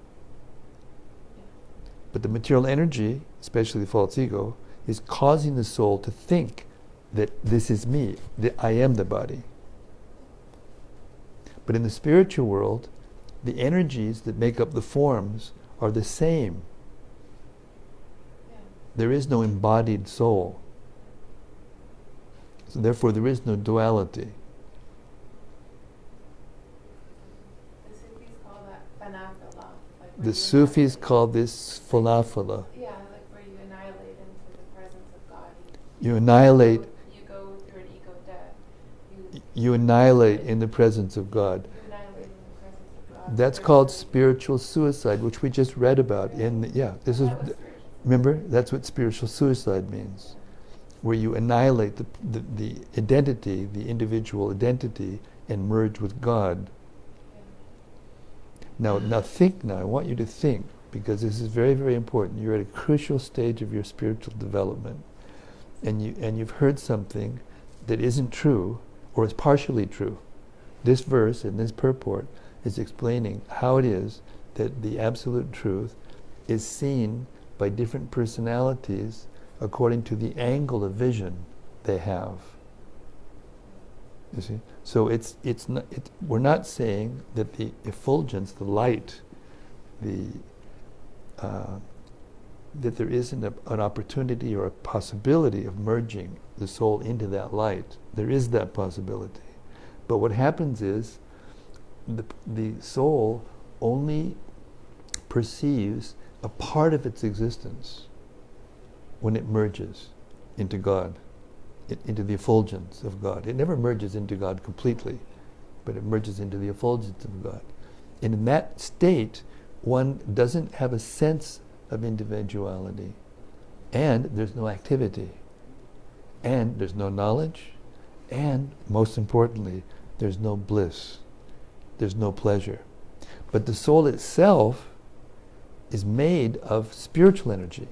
But the material energy, especially the false ego, is causing the soul to think that this is me, that I am the body. But in the spiritual world, the energies that make up the forms are the same. There is no embodied soul. So therefore there is no duality. The Sufis call that fanafala. Like The Sufis call this falafala. Yeah, like where you annihilate into the presence of God. You annihilate. You go through an ego death. You annihilate in the presence of God. You annihilate in the presence of God. That's called spiritual suicide, which we just read about this is, remember, that's what spiritual suicide means. Where you annihilate the identity, the individual identity, and merge with God. Now I want you to think, because this is very, very important. You're at a crucial stage of your spiritual development, and you've heard something that isn't true, or is partially true. This verse and this purport is explaining how it is that the absolute truth is seen by different personalities according to the angle of vision they have. You see? So we're not saying that the effulgence, the light, that there isn't an opportunity or a possibility of merging the soul into that light. There is that possibility. But what happens is the soul only perceives a part of its existence when it merges into God, into the effulgence of God. It never merges into God completely, but it merges into the effulgence of God. And in that state, one doesn't have a sense of individuality, and there's no activity, and there's no knowledge, and most importantly, there's no bliss, there's no pleasure. But the soul itself is made of spiritual energy.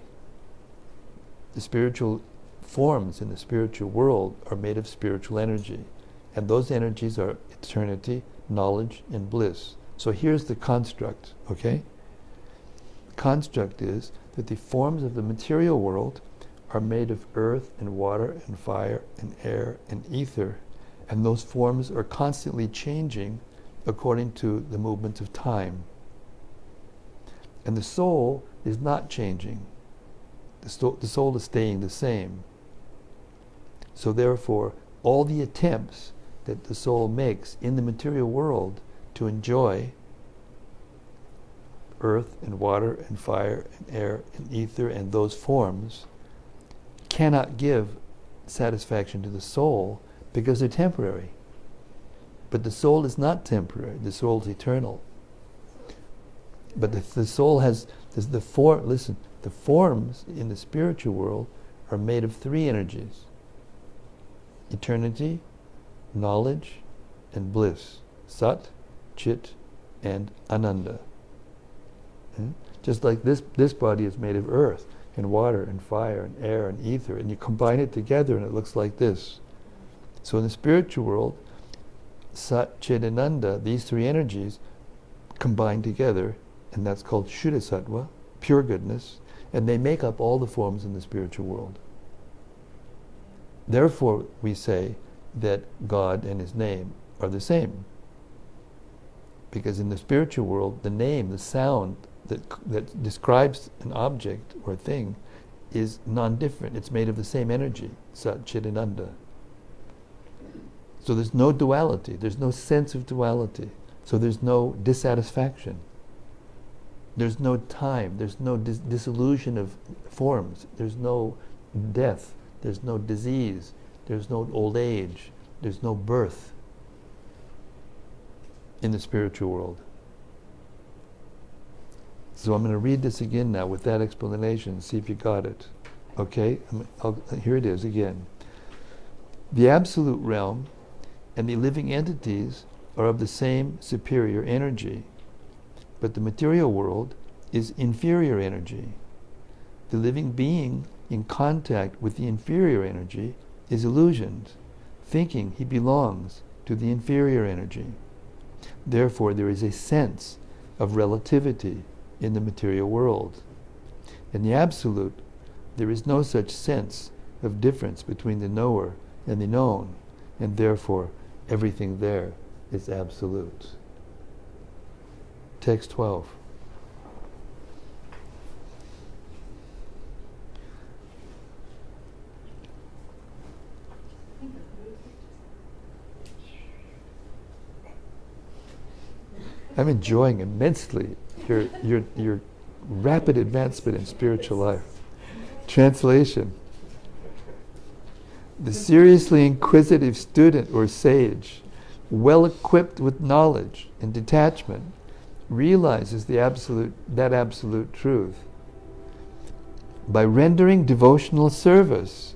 The spiritual forms in the spiritual world are made of spiritual energy. And those energies are eternity, knowledge, and bliss. So here's the construct, okay? The construct is that the forms of the material world are made of earth and water and fire and air and ether. And those forms are constantly changing according to the movement of time. And the soul is not changing. The soul is staying the same. So therefore, all the attempts that the soul makes in the material world to enjoy earth and water and fire and air and ether and those forms cannot give satisfaction to the soul because they're temporary. But the soul is not temporary. The soul is eternal. But the soul has the form. Listen, the forms in the spiritual world are made of three energies: eternity, knowledge, and bliss. Sat, Chit, and Ananda. Just like this body is made of earth and water and fire and air and ether, and you combine it together and it looks like this. So in the spiritual world, Sat, Chit, and Ananda, these three energies combine together, and that's called Shuddha Sattva, pure goodness, and they make up all the forms in the spiritual world. Therefore, we say that God and His name are the same. Because in the spiritual world, the name, the sound that describes an object or a thing is non-different. It's made of the same energy, Sat, Chit, and Ananda. So there's no duality. There's no sense of duality. So there's no dissatisfaction. There's no time. There's no dissolution of forms. There's no death. There's no disease. There's no old age. There's no birth in the spiritual world. So I'm going to read this again now with that explanation, see if you got it. Okay? Here it is again. The absolute realm and the living entities are of the same superior energy, but the material world is inferior energy. The living being in contact with the inferior energy is illusioned, thinking he belongs to the inferior energy. Therefore, there is a sense of relativity in the material world. In the absolute, there is no such sense of difference between the knower and the known, and therefore everything there is absolute. Text 12. I'm enjoying immensely your rapid advancement in spiritual life. Translation. The seriously inquisitive student or sage, well equipped with knowledge and detachment, realizes that absolute truth by rendering devotional service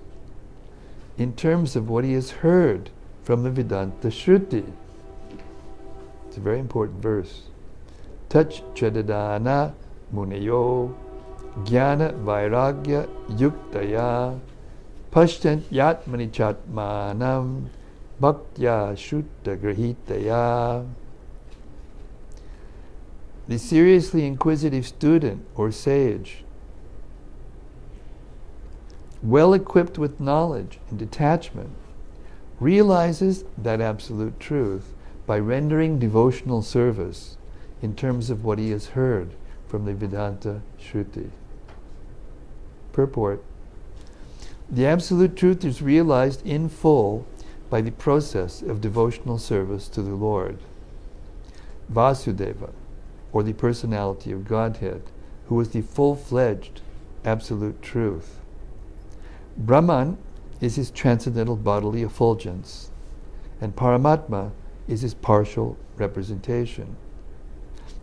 in terms of what he has heard from the Vedanta Shruti. It's a very important verse. Tach chadadana muneyo jnana vairagya yuktaya pashtant yatmani chatmanam bhaktya shutta grahitaya. The seriously inquisitive student or sage, well equipped with knowledge and detachment, realizes that absolute truth by rendering devotional service in terms of what he has heard from the Vedanta Shruti. Purport. The absolute truth is realized in full by the process of devotional service to the Lord. Vasudeva, or the personality of Godhead, who is the full-fledged absolute truth. Brahman is his transcendental bodily effulgence, and Paramatma is his partial representation.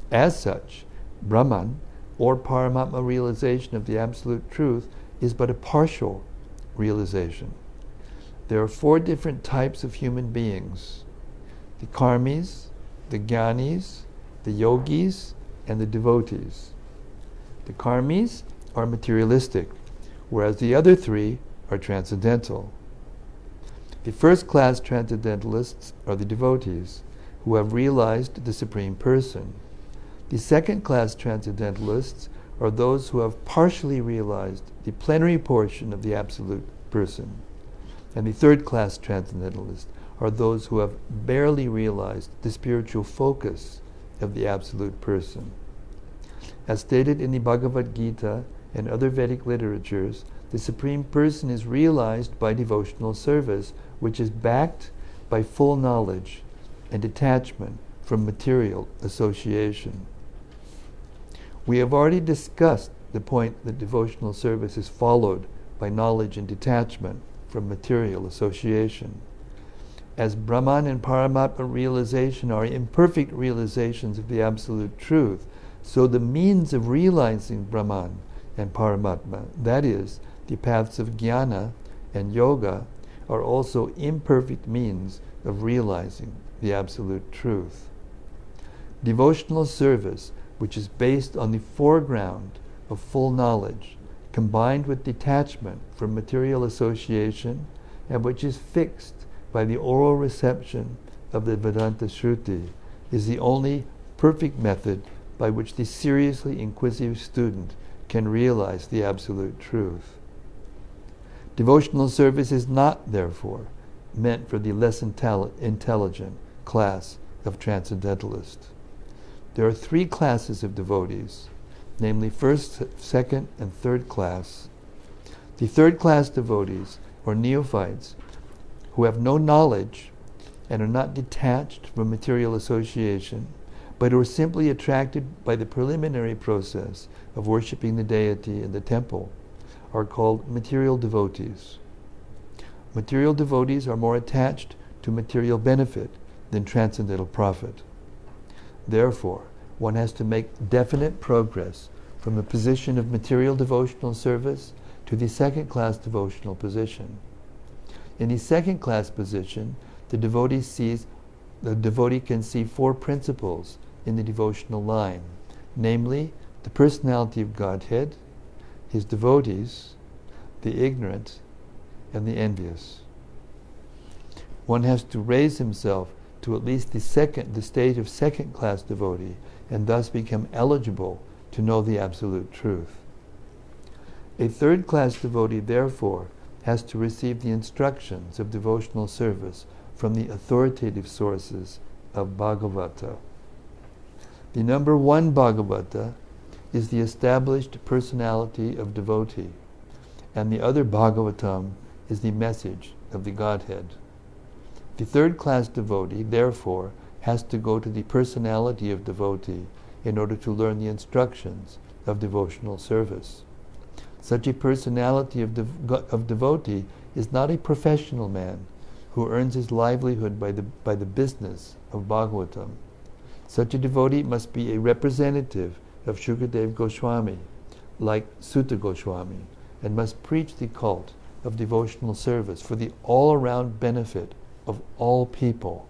As such, Brahman, or Paramatma realization of the absolute truth, is but a partial realization. There are 4 different types of human beings: the karmis, the jnanis, the yogis, and the devotees. The karmis are materialistic, whereas the other 3 are transcendental. The first-class transcendentalists are the devotees, who have realized the Supreme Person. The second-class transcendentalists are those who have partially realized the plenary portion of the Absolute Person. And the third-class transcendentalists are those who have barely realized the spiritual focus of the Absolute Person. As stated in the Bhagavad Gita and other Vedic literatures, the Supreme Person is realized by devotional service, which is backed by full knowledge and detachment from material association. We have already discussed the point that devotional service is followed by knowledge and detachment from material association. As Brahman and Paramatma realization are imperfect realizations of the Absolute Truth, so the means of realizing Brahman and Paramatma, that is, the paths of jnana and yoga, are also imperfect means of realizing the Absolute Truth. Devotional service, which is based on the foreground of full knowledge, combined with detachment from material association, and which is fixed by the oral reception of the Vedanta Shruti, is the only perfect method by which the seriously inquisitive student can realize the Absolute Truth. Devotional service is not, therefore, meant for the less intelligent class of transcendentalists. There are 3 classes of devotees, namely first, second, and third class. The third class devotees, or neophytes, who have no knowledge and are not detached from material association, but who are simply attracted by the preliminary process of worshipping the deity in the temple are called material devotees. Material devotees are more attached to material benefit than transcendental profit. Therefore, one has to make definite progress from the position of material devotional service to the second-class devotional position. In the second-class position, the devotee can see four principles in the devotional line, namely the personality of Godhead, his devotees, the ignorant, and the envious. One has to raise himself to at least the state of second-class devotee, and thus become eligible to know the absolute truth. A third-class devotee, therefore, has to receive the instructions of devotional service from the authoritative sources of Bhagavata. The number one Bhagavata is the established personality of devotee, and the other Bhagavatam is the message of the Godhead. The third-class devotee, therefore, has to go to the personality of devotee in order to learn the instructions of devotional service. Such a personality of devotee is not a professional man who earns his livelihood by the business of Bhagavatam. Such a devotee must be a representative of Shukadev Goswami, like Sutta Goswami, and must preach the cult of devotional service for the all-around benefit of all people.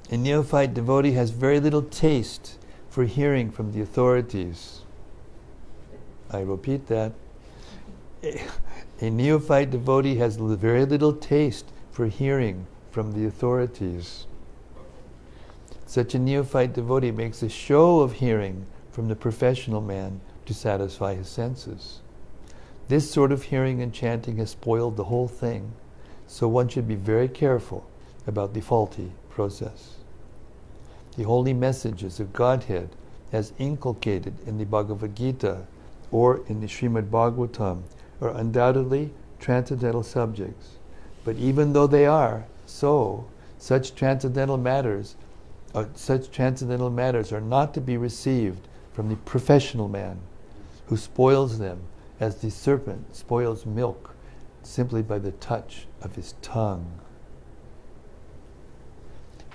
A neophyte devotee has very little taste for hearing from the authorities. I repeat that. A neophyte devotee has very little taste for hearing from the authorities. Such a neophyte devotee makes a show of hearing from the professional man to satisfy his senses. This sort of hearing and chanting has spoiled the whole thing, so one should be very careful about the faulty process. The holy messages of Godhead, as inculcated in the Bhagavad Gita or in the Srimad-Bhagavatam, are undoubtedly transcendental subjects. But even though they are so, such transcendental matters are not to be received from the professional man, who spoils them as the serpent spoils milk simply by the touch of his tongue.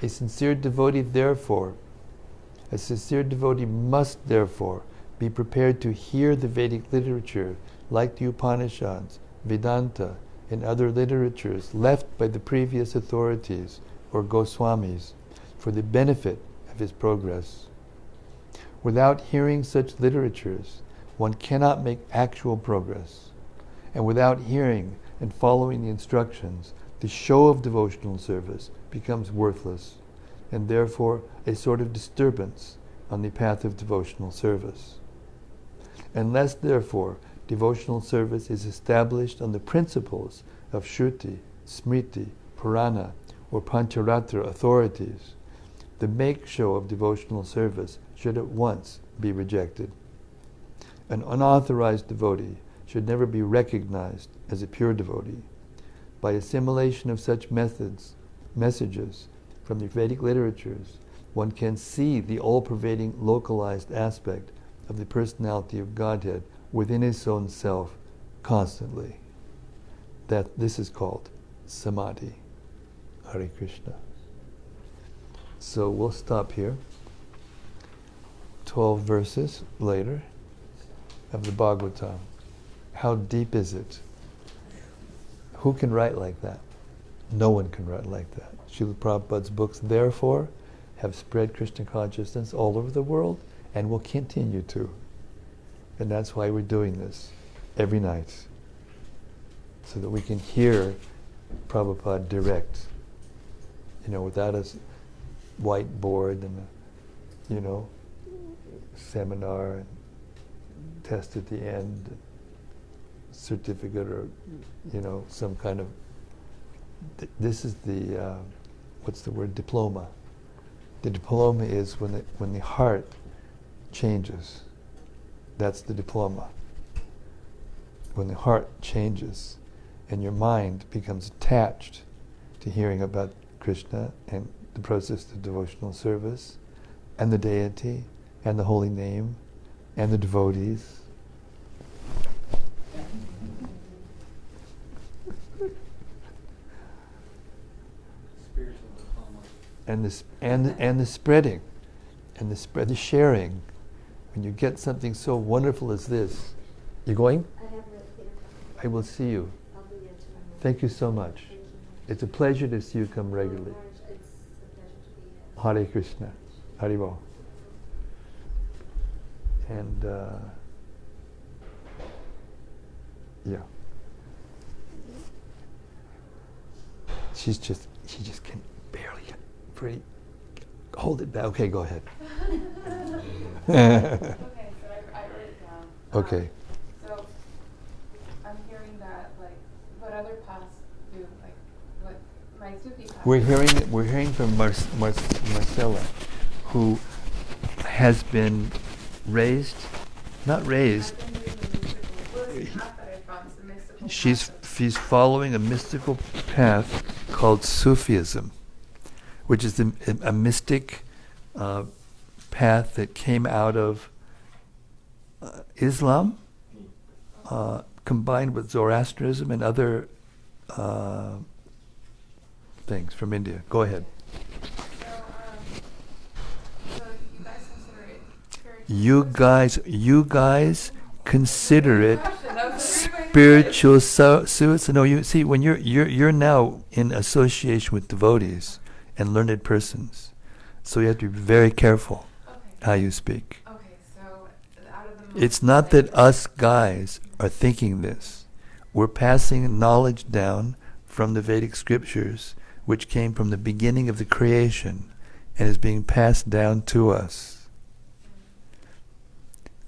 A sincere devotee must therefore be prepared to hear the Vedic literature like the Upanishads, Vedanta, and other literatures left by the previous authorities or Goswamis for the benefit of his progress. Without hearing such literatures, one cannot make actual progress. And without hearing and following the instructions, the show of devotional service becomes worthless, and therefore a sort of disturbance on the path of devotional service. Unless, therefore, devotional service is established on the principles of Shruti, Smriti, Purana, or Pancharatra authorities, the make-show of devotional service should at once be rejected. An unauthorized devotee should never be recognized as a pure devotee. By assimilation of such messages from the Vedic literatures, one can see the all-pervading localized aspect of the personality of Godhead within his own self constantly. This is called samadhi. Hare Krishna. So we'll stop here. 12 verses later of the Bhagavatam. How deep is it? Who can write like that? No one can write like that. Srila Prabhupada's books, therefore, have spread Krishna consciousness all over the world and will continue to. And that's why we're doing this every night, so that we can hear Prabhupada direct, without a whiteboard and a, seminar and test at the end, certificate, or some kind of. This is the diploma. The diploma is when the heart changes. That's the diploma. When the heart changes and your mind becomes attached to hearing about Krishna and the process of devotional service, and the deity, and the holy name, and the devotees. Spiritual diploma. And the spreading, and the sharing. When you get something so wonderful as this, you going? I have read here. I will see you. I'll be there tomorrow. Thank you so much. Thank you. It's a pleasure to see you come Oh, regularly. Maharaj, it's a pleasure to be here. Hare Krishna. Haribol. And yeah. She just can barely hold it back. Okay, go ahead. Okay, so I wrote it down. Okay. So I'm hearing that, like, what other paths do, like, what my Sufi path. We're hearing from Marcella, who has been not raised. I've been reading the mystical. Well, it's the path that I found, it's the mystical She's following a mystical path called Sufism, which is a mystic path that came out of Islam, combined with Zoroastrianism and other things from India. Go ahead. So you guys consider it spiritual? You guys consider it spiritual suicide. No, you see, when you're now in association with devotees and learned persons, so you have to be very careful how you speak. Okay, so out of the It's not that us guys are thinking this. We're passing knowledge down from the Vedic scriptures, which came from the beginning of the creation and is being passed down to us.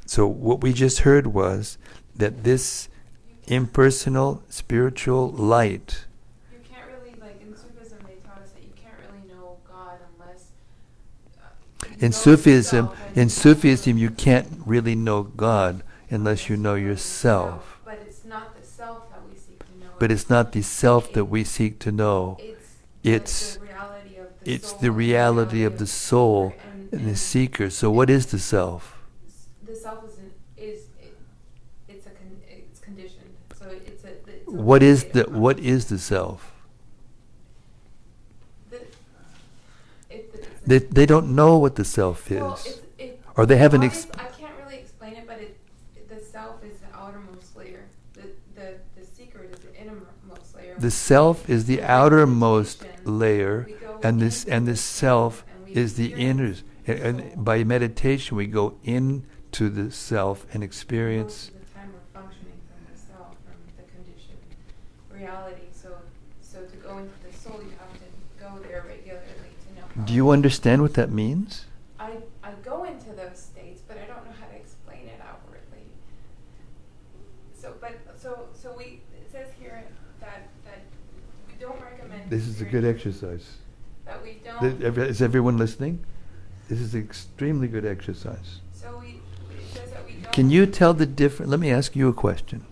So what we just heard was that this impersonal spiritual light, you can't really, like, in Sufism they taught us that you can't really know God unless you in know Sufism you can't really know God unless you know yourself. But it's not the self that we seek to know. But it's not the self that we seek to know. It's It's the reality of the soul and the seeker. So what is the self? The self it's conditioned. So it's a What is state the of what is the self? They don't know what the self is. Well, Or they haven't I can't really explain it, but the self is the outermost layer. The secret is the innermost layer. The self is the outermost layer, and this self is the inner. And by meditation, we go into the self and experience. Most of the time we're functioning from the self, from the conditioned reality. So to go into the soul, you have to go there regularly to know. Do you understand what that means? I go into those states, but I don't know how to explain it outwardly. It says here that we don't recommend. This is a good exercise. That we don't. Is everyone listening? This is extremely good exercise. It says that we don't. Can you tell the difference? Let me ask you a question.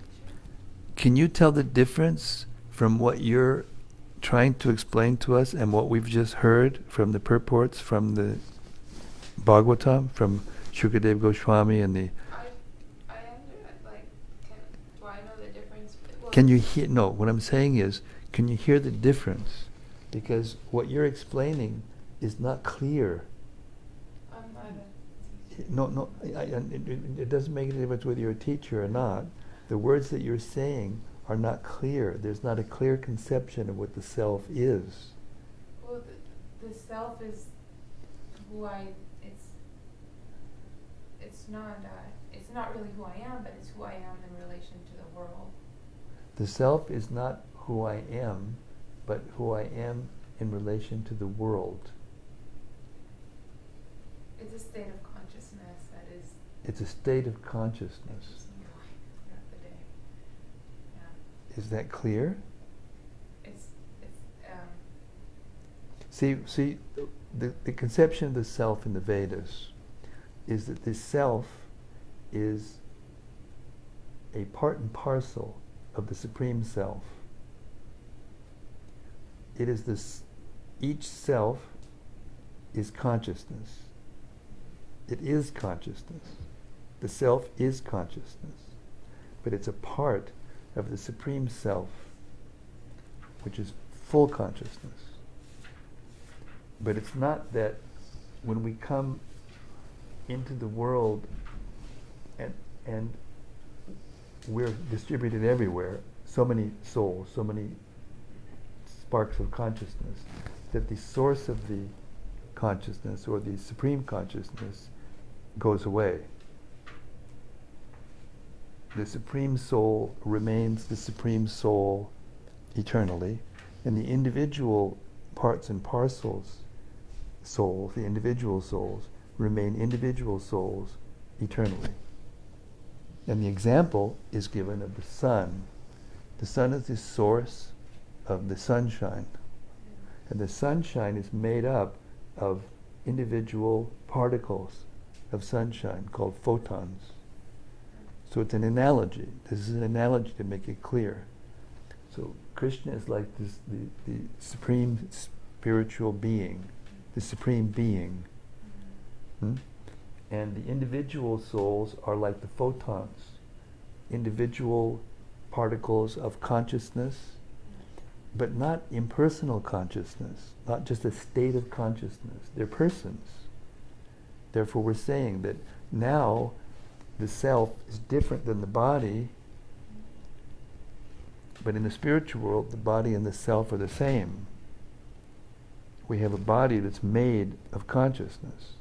Can you tell the difference from what you're trying to explain to us and what we've just heard from the purports from the Bhagavatam, from Shukadev Goswami and the... I do I know the difference? Well, Can you hear... No, what I'm saying is, can you hear the difference? Because what you're explaining is not clear. I'm not a teacher. No, it doesn't make any difference whether you're a teacher or not. The words that you're saying are not clear. There's not a clear conception of what the self is. Well, the self is who it's not really who I am, but it's who I am in relation to the world. The self is not who I am, but who I am in relation to the world. It's a state of consciousness that is. It's a state of That consciousness. keeps me awake throughout the day. Yeah. Is that clear? It's See, the conception of the self in the Vedas is that the self is a part and parcel of the Supreme Self. it is this, each self is consciousness. It is consciousness. The self is consciousness. But it's a part of the Supreme Self, which is full consciousness. But it's not that when we come into the world and we're distributed everywhere, so many souls, so many sparks of consciousness, that the source of the consciousness or the supreme consciousness goes away. The supreme soul remains the supreme soul eternally, and the individual parts and parcels souls, the individual souls, remain individual souls eternally. And the example is given of the sun. The sun is the source of the sunshine. And the sunshine is made up of individual particles of sunshine called photons. So it's an analogy. This is an analogy to make it clear. So Krishna is like this, the supreme spiritual being, the supreme being. And the individual souls are like the photons, individual particles of consciousness, but not impersonal consciousness, not just a state of consciousness. They're persons. Therefore we're saying that now the self is different than the body, but in the spiritual world the body and the self are the same. We have a body that's made of consciousness.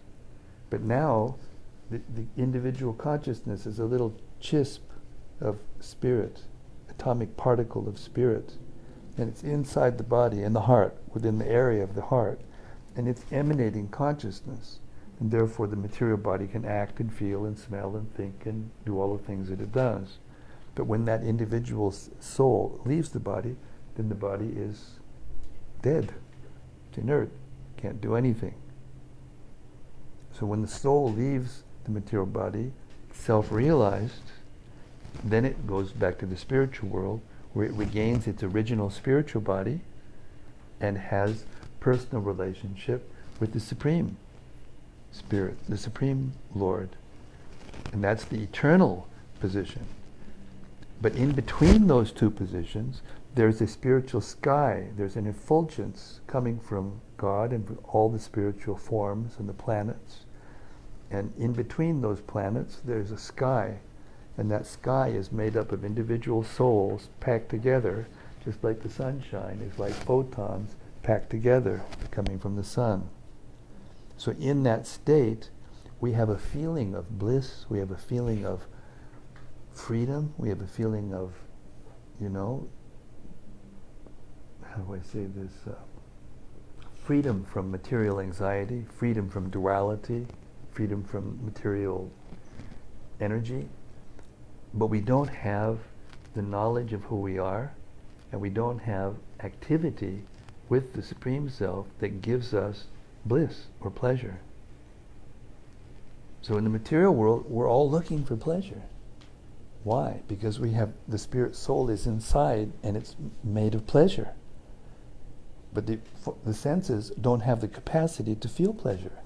But now the individual consciousness is a little chisp of spirit, atomic particle of spirit. And it's inside the body, in the heart, within the area of the heart. And it's emanating consciousness. And therefore the material body can act and feel and smell and think and do all the things that it does. But when that individual soul leaves the body, then the body is dead. It's inert. Can't do anything. So when the soul leaves the material body, self-realized, then it goes back to the spiritual world, where it regains its original spiritual body and has personal relationship with the Supreme Spirit, the Supreme Lord. And that's the eternal position. But in between those two positions, there's a spiritual sky, there's an effulgence coming from God and from all the spiritual forms and the planets. And in between those planets, there's a sky. And that sky is made up of individual souls packed together, just like the sunshine is like photons packed together coming from the sun. So in that state, we have a feeling of bliss, we have a feeling of freedom, we have a feeling of, how do I say this? Freedom from material anxiety, freedom from duality, freedom from material energy. But we don't have the knowledge of who we are, and we don't have activity with the Supreme Self that gives us bliss or pleasure. So in the material world, we're all looking for pleasure. Why? Because we have the spirit soul is inside and it's made of pleasure. But the senses don't have the capacity to feel pleasure.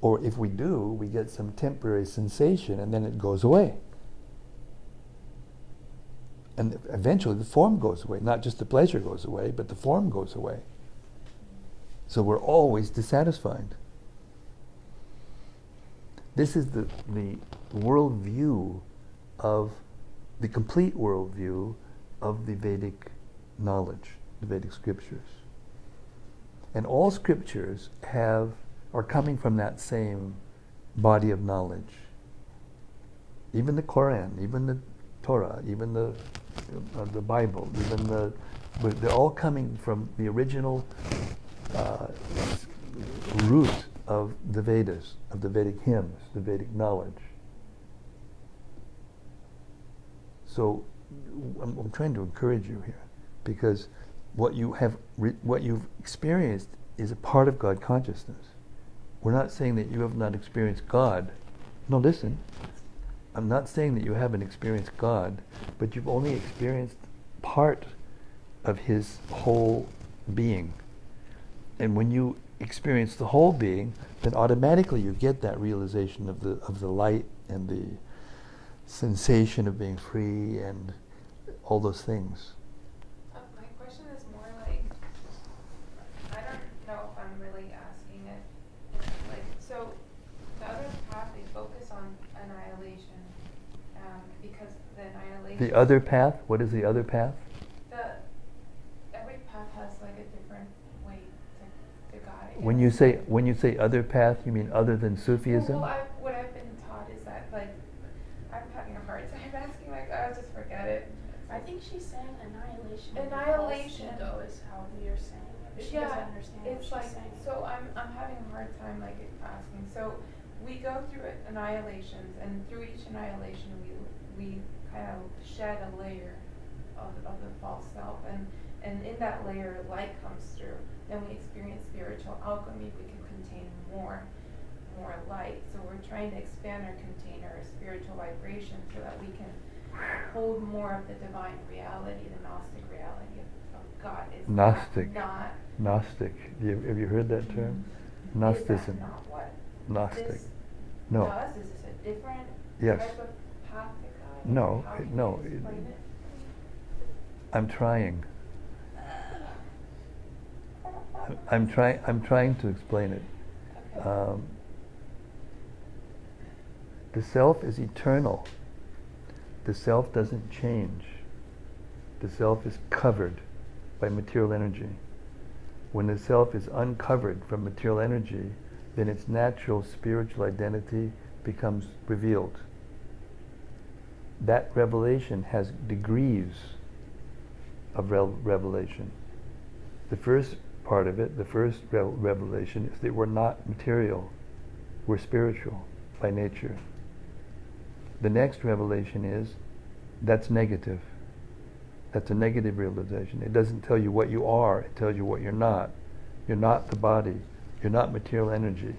Or if we do, we get some temporary sensation and then it goes away. And eventually the form goes away. Not just the pleasure goes away, but the form goes away. So we're always dissatisfied. This is the worldview of, the complete worldview of the Vedic knowledge, the Vedic scriptures. And all scriptures are coming from that same body of knowledge. Even the Quran, even the Torah, even the Bible, they're all coming from the original root of the Vedas, of the Vedic hymns, the Vedic knowledge. So I'm trying to encourage you here, because what you've experienced is a part of God consciousness. We're not saying that you have not experienced God. No, listen. I'm not saying that you haven't experienced God, but you've only experienced part of His whole being. And when you experience the whole being, then automatically you get that realization of the light and the sensation of being free and all those things. My question is more like, I don't know if I'm really asking it. Like, so the other path, they focus on annihilation, because the annihilation. The other path? What is the other path? Every path has like a different way to God. When you say other path, you mean other than Sufism? Well, what I've been taught is that, like, I'm having a hard time asking. Like, I'll just forget it. I think she's saying annihilation. Annihilation. Ego is how you're saying it. She doesn't understand what It's she's like, saying. so I'm having a hard time like asking. So we go through annihilations, and through each annihilation we kind of shed a layer of the false self, and in that layer light comes through. Then we experience spiritual alchemy. We can contain more light. So we're trying to expand our container of spiritual vibration so that we can hold more of the divine reality, the Gnostic reality of God. Is Gnostic. Not Gnostic. Have you heard that term? Gnosticism. Is that not what Gnostic. this No. does? Is this a different Yes. type of path to God? No, How can no. you explain it? I'm trying. I'm trying to explain it. Okay. The self is eternal. The self doesn't change. The self is covered by material energy. When the self is uncovered from material energy, then its natural spiritual identity becomes revealed. That revelation has degrees of revelation. The first part of it, the first revelation, is that we're not material, we're spiritual by nature. The next revelation is that's negative. That's a negative realization. It doesn't tell you what you are, it tells you what you're not. You're not the body, you're not material energy.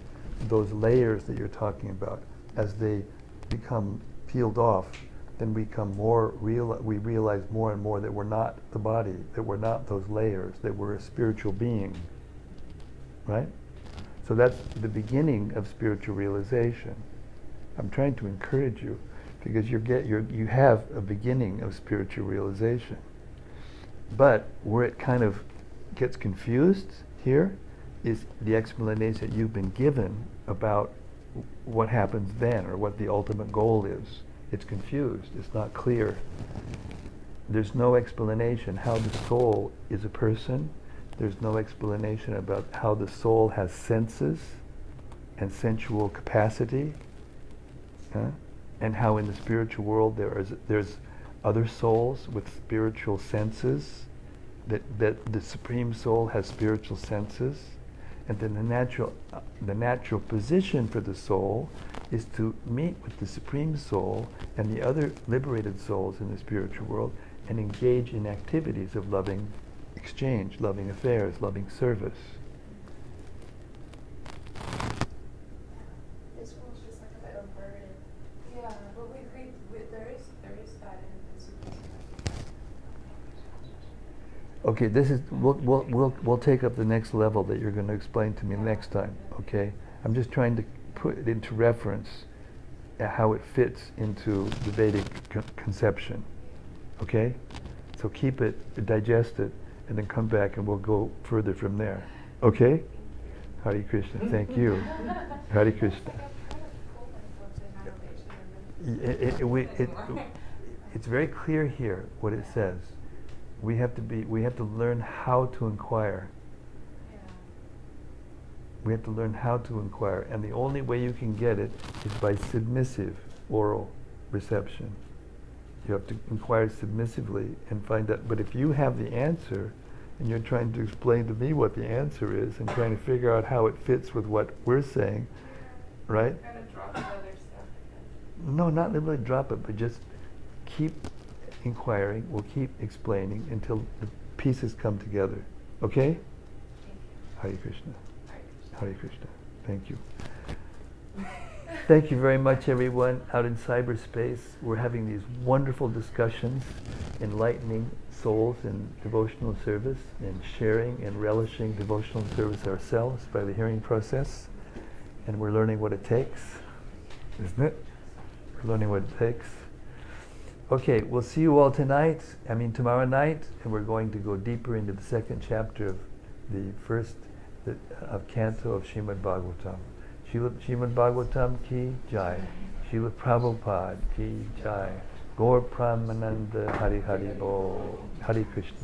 Those layers that you're talking about, as they become peeled off, then we become we realize more and more that we're not the body, that we're not those layers, that we're a spiritual being. Right? So that's the beginning of spiritual realization. I'm trying to encourage you, because you have a beginning of spiritual realization. But where it kind of gets confused here is the explanation that you've been given about what happens then, or what the ultimate goal is. It's confused, it's not clear. There's no explanation how the soul is a person. There's no explanation about how the soul has senses and sensual capacity. And how in the spiritual world there's other souls with spiritual senses, that the Supreme Soul has spiritual senses, and then the natural position for the soul is to meet with the Supreme Soul and the other liberated souls in the spiritual world and engage in activities of loving exchange, loving affairs, loving service. This one's just like a bit inverted. Yeah, but there is that in Sufism. Okay, this is we'll take up the next level that you're going to explain to me next time. Okay, I'm just trying to put it into reference how it fits into the Vedic conception. Okay, so keep it, digest it, and then come back and we'll go further from there. Okay? Hare Krishna. Thank you. Hare Krishna. It's very clear here what it says. We have to learn how to inquire. We have to learn how to inquire, and the only way you can get it is by submissive oral reception. You have to inquire submissively and find out. But if you have the answer, and you're trying to explain to me what the answer is, and trying to figure out how it fits with what we're saying, right? Kind of drop the other stuff again. No, not literally drop it, but just keep inquiring. We'll keep explaining until the pieces come together. Okay? Hare Krishna. Hare Krishna. Thank you. Thank you very much, everyone out in cyberspace. We're having these wonderful discussions, enlightening souls in devotional service and sharing and relishing devotional service ourselves by the hearing process. And we're learning what it takes, isn't it? We're learning what it takes. Okay, we'll see you all tomorrow night, and we're going to go deeper into the second chapter of the first of canto of Srimad-Bhagavatam. Srimad-Bhagavatam ki jai. Srila Prabhupada ki jai. Gaur Pramananda Hari Hari Bo. Hari Krishna.